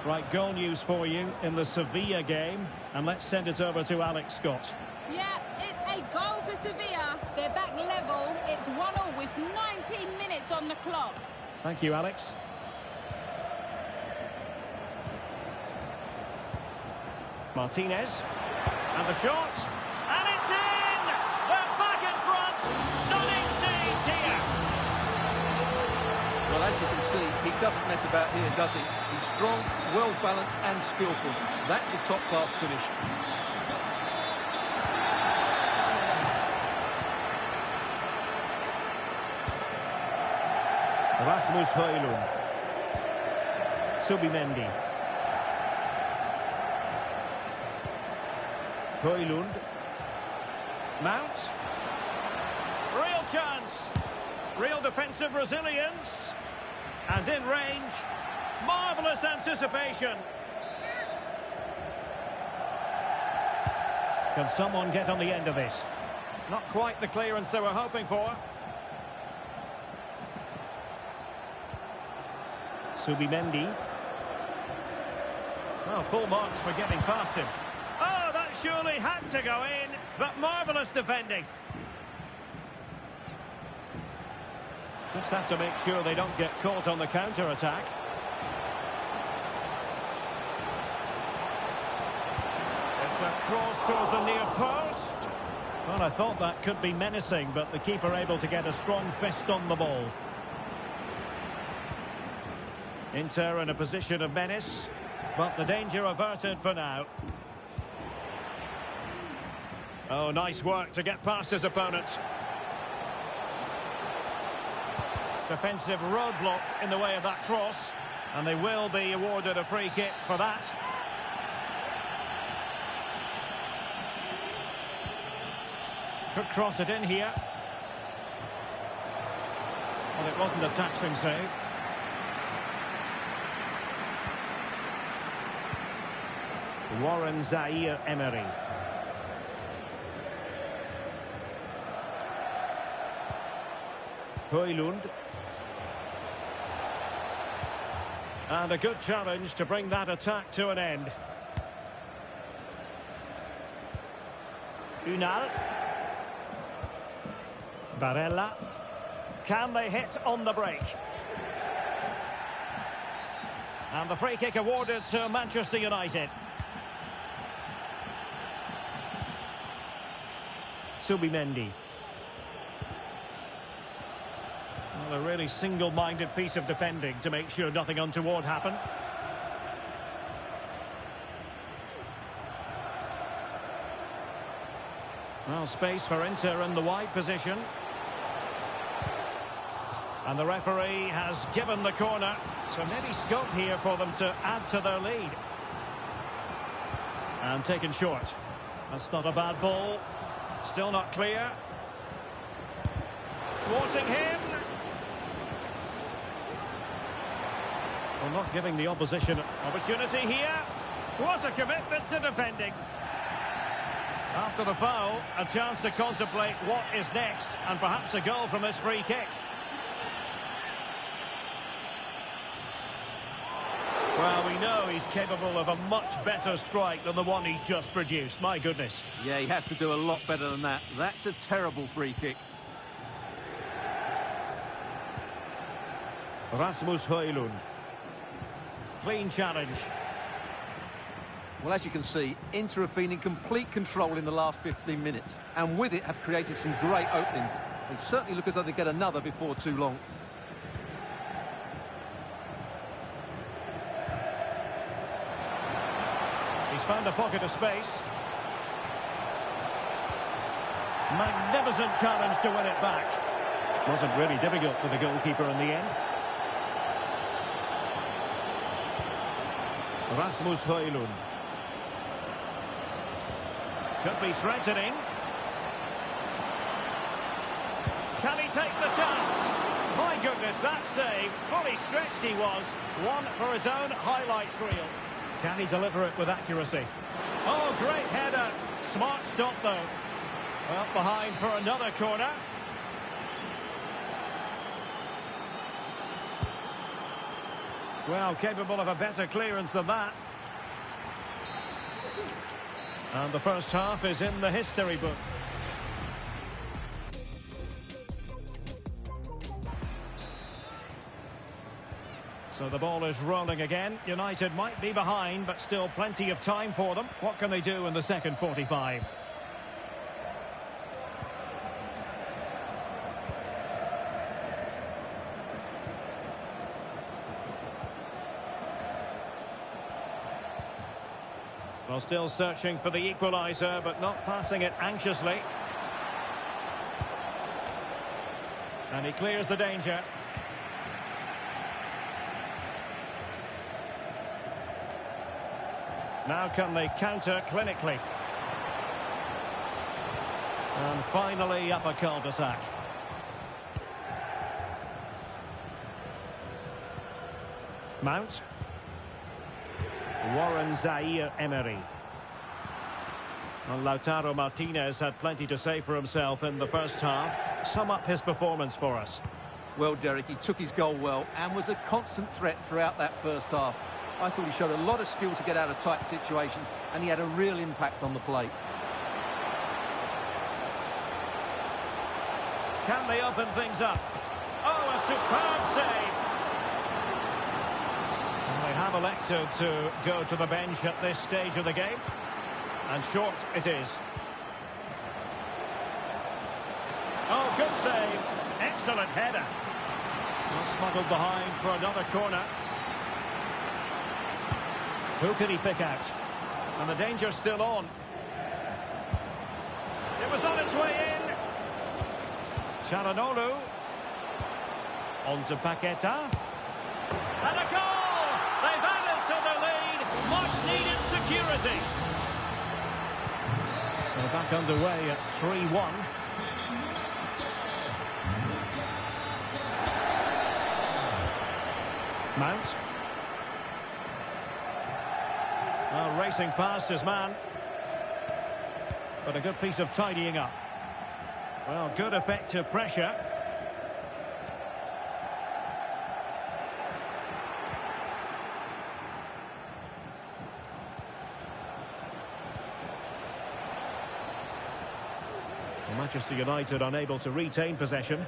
Right, goal news for you in the Sevilla game. And let's send it over to Alex Scott. Yeah, it's a goal for Sevilla. They're back level. It's 1-1 with 19 minutes on the clock. Thank you, Alex. Martinez. And the shot. And it's in! They're back in front. Stunning scenes here. Well, as you can see, he doesn't mess about here, does he? He's strong, well-balanced and skillful. That's a top-class finish. Rasmus Højlund. Subimendi. Højlund. Mount. Real chance. Real defensive resilience. And in range. Marvellous anticipation. Can someone get on the end of this? Not quite the clearance they were hoping for. Subimendi. Oh, full marks for getting past him. Oh, that surely had to go in, but marvellous defending. Just have to make sure they don't get caught on the counter-attack. It's a cross towards the near post. Well, I thought that could be menacing, but the keeper able to get a strong fist on the ball. Inter in a position of menace, but the danger averted for now. Oh, nice work to get past his opponent. Defensive roadblock in the way of that cross, and they will be awarded a free kick for that. Could cross it in here. Well, it wasn't a taxing save. Warren Zaïre-Emery. Højlund. And a good challenge to bring that attack to an end. Unal. Barella. Can they hit on the break? And the free kick awarded to Manchester United. Subimendi. Well, a really single-minded piece of defending to make sure nothing untoward happened. Well, space for Inter in the wide position. And the referee has given the corner. So maybe scope here for them to add to their lead. And taken short. That's not a bad ball. Still not clear. Thwarting him. Well, not giving the opposition opportunity here. Was a commitment to defending. After the foul, a chance to contemplate what is next, and perhaps a goal from this free kick. Well, we know he's capable of a much better strike than the one he's just produced. My goodness. Yeah, he has to do a lot better than that. That's a terrible free kick. Rasmus Højlund. Clean challenge. Well, as you can see, Inter have been in complete control in the last 15 minutes, and with it have created some great openings. They certainly look as though they get another before too long. He's found a pocket of space. Magnificent challenge to win it back. Wasn't really difficult for the goalkeeper in the end. Rasmus Højlund. Could be threatening. Can he take the chance? My goodness, that save. Fully stretched he was. One for his own highlights reel. Can he deliver it with accuracy? Oh, great header. Smart stop, though. Well, behind for another corner. Well, capable of a better clearance than that. And the first half is in the history book. So the ball is rolling again. United might be behind, but still plenty of time for them. What can they do in the second 45? Well, still searching for the equaliser, but not passing it anxiously. And he clears the danger. Now can they counter clinically? And finally up a cul-de-sac. Mount. Warren Zaïre-Emery. Well, Lautaro Martinez had plenty to say for himself in the first half. Sum up his performance for us. Well, Derek, he took his goal well and was a constant threat throughout that first half. I thought he showed a lot of skill to get out of tight situations, and he had a real impact on the plate. Can they open things up? Oh, a superb save! And they have elected to go to the bench at this stage of the game. And short it is. Oh, good save. Excellent header. Well, smuggled behind for another corner. Who can he pick out? And the danger's still on. It was on its way in. Çalhanoğlu. On to Paqueta. And a goal! They've added to the lead. Much needed security. So back underway at 3-1. Mount. Well, racing past his man. But a good piece of tidying up. Well, good effective pressure. Manchester United unable to retain possession.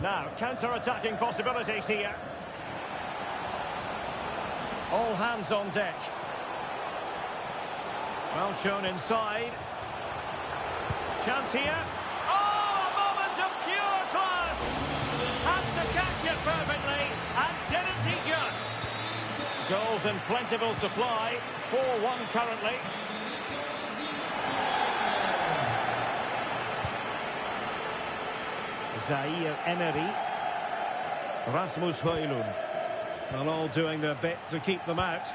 Now, counter-attacking possibilities here. All hands on deck. Well shown inside. Chance here. Oh, a moment of pure class! Had to catch it perfectly, and didn't he just? Goals in plentiful supply. 4-1 currently. Zaire Emery. Rasmus Højlund. Well, all doing their bit to keep them out.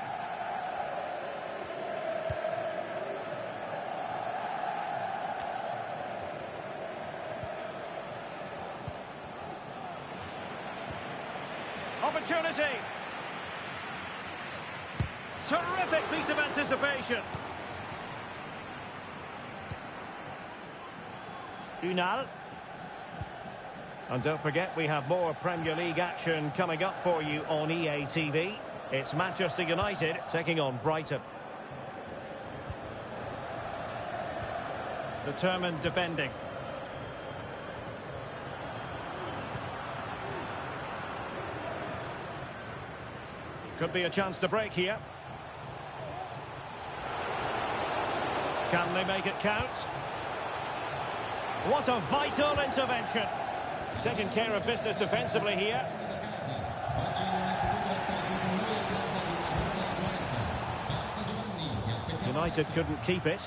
Opportunity. Terrific piece of anticipation. Unal. And don't forget, we have more Premier League action coming up for you on EA TV. It's Manchester United taking on Brighton. Determined defending. Could be a chance to break here. Can they make it count? What a vital intervention. Taking care of business defensively here. United couldn't keep it.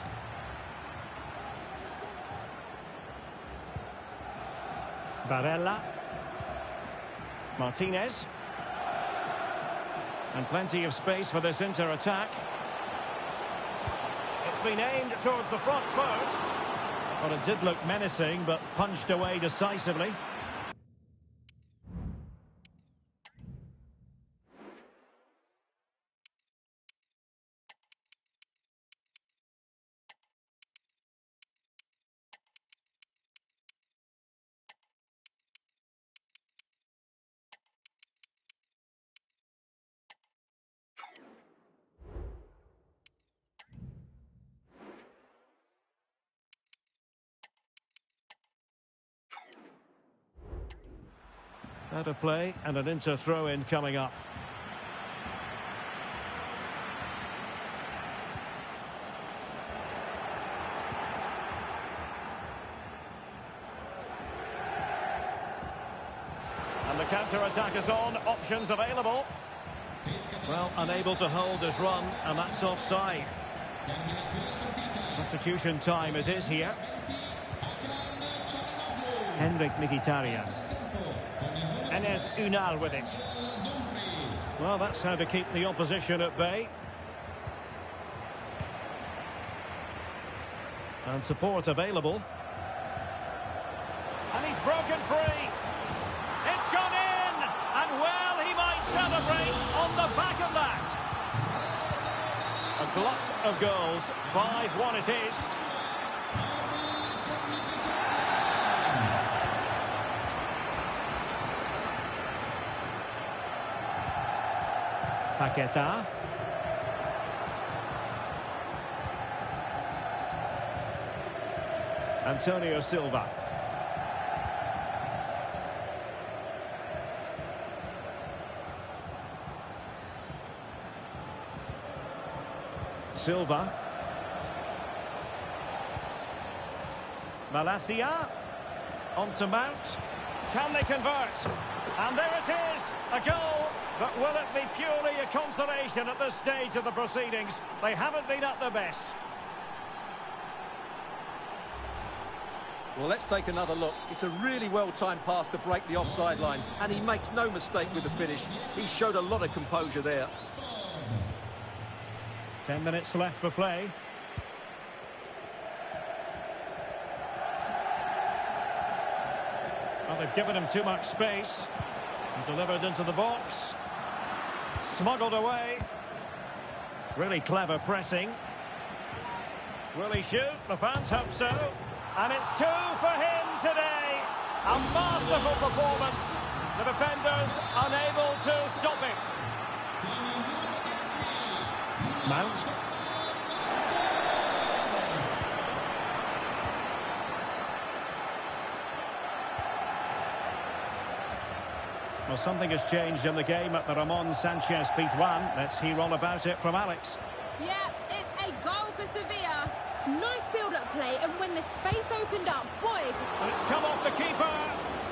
Barella. Martinez. And plenty of space for this inter-attack. It's been aimed towards the front post. Well, it did look menacing, but punched away decisively. Out of play and an inter throw-in coming up. And the counter-attack is on. Options available. Well, unable to hold his run, and that's offside. Substitution time it is here. Henrik Mkhitaryan. Enes Unal with it. Well, that's how to keep the opposition at bay. And support available. And he's broken free. It's gone in! And well, he might celebrate on the back of that. A glut of goals. 5-1 it is. Paqueta. Antonio Silva. Silva. Malacia. On to Mount. Can they convert? And there it is, a goal. But will it be purely a consolation at this stage of the proceedings? They haven't been at their best. Well, let's take another look. It's a really well-timed pass to break the offside line, and he makes no mistake with the finish. He showed a lot of composure there. 10 minutes left for play. Well, they've given him too much space. Delivered into the box. Smuggled away. Really clever pressing. Will he shoot? The fans hope so. And it's 2 for him today. A masterful performance. The defenders unable to stop him. Mount. Well, something has changed in the game at the Ramon Sanchez Pizjuan. Let's hear all about it from Alex. Yeah, it's a goal for Sevilla. Nice build-up play, and when the space opened up, Boyd. And it's come off the keeper.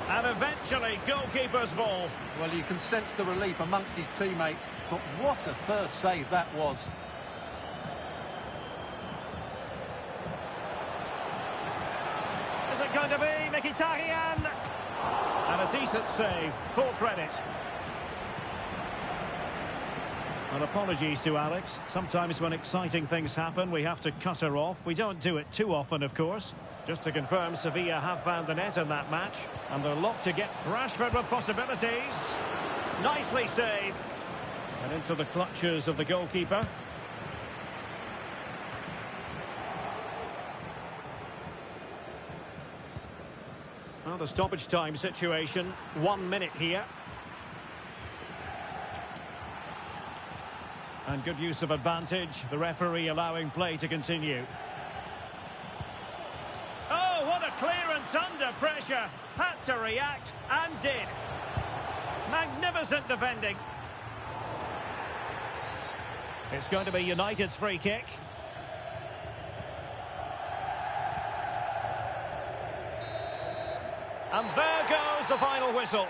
And eventually, goalkeeper's ball. Well, you can sense the relief amongst his teammates, but what a first save that was. Is it going to be Mkhitaryan? And a decent save, full credit. And apologies to Alex. Sometimes when exciting things happen, we have to cut her off. We don't do it too often, of course. Just to confirm, Sevilla have found the net in that match. And they're locked to get Rashford with possibilities. Nicely saved. And into the clutches of the goalkeeper. Well, the stoppage time situation, 1 minute here. And good use of advantage, the referee allowing play to continue. Oh, what a clearance under pressure. Had to react, and did. Magnificent defending. It's going to be United's free kick. And there goes the final whistle.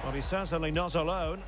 Well, he's certainly not alone.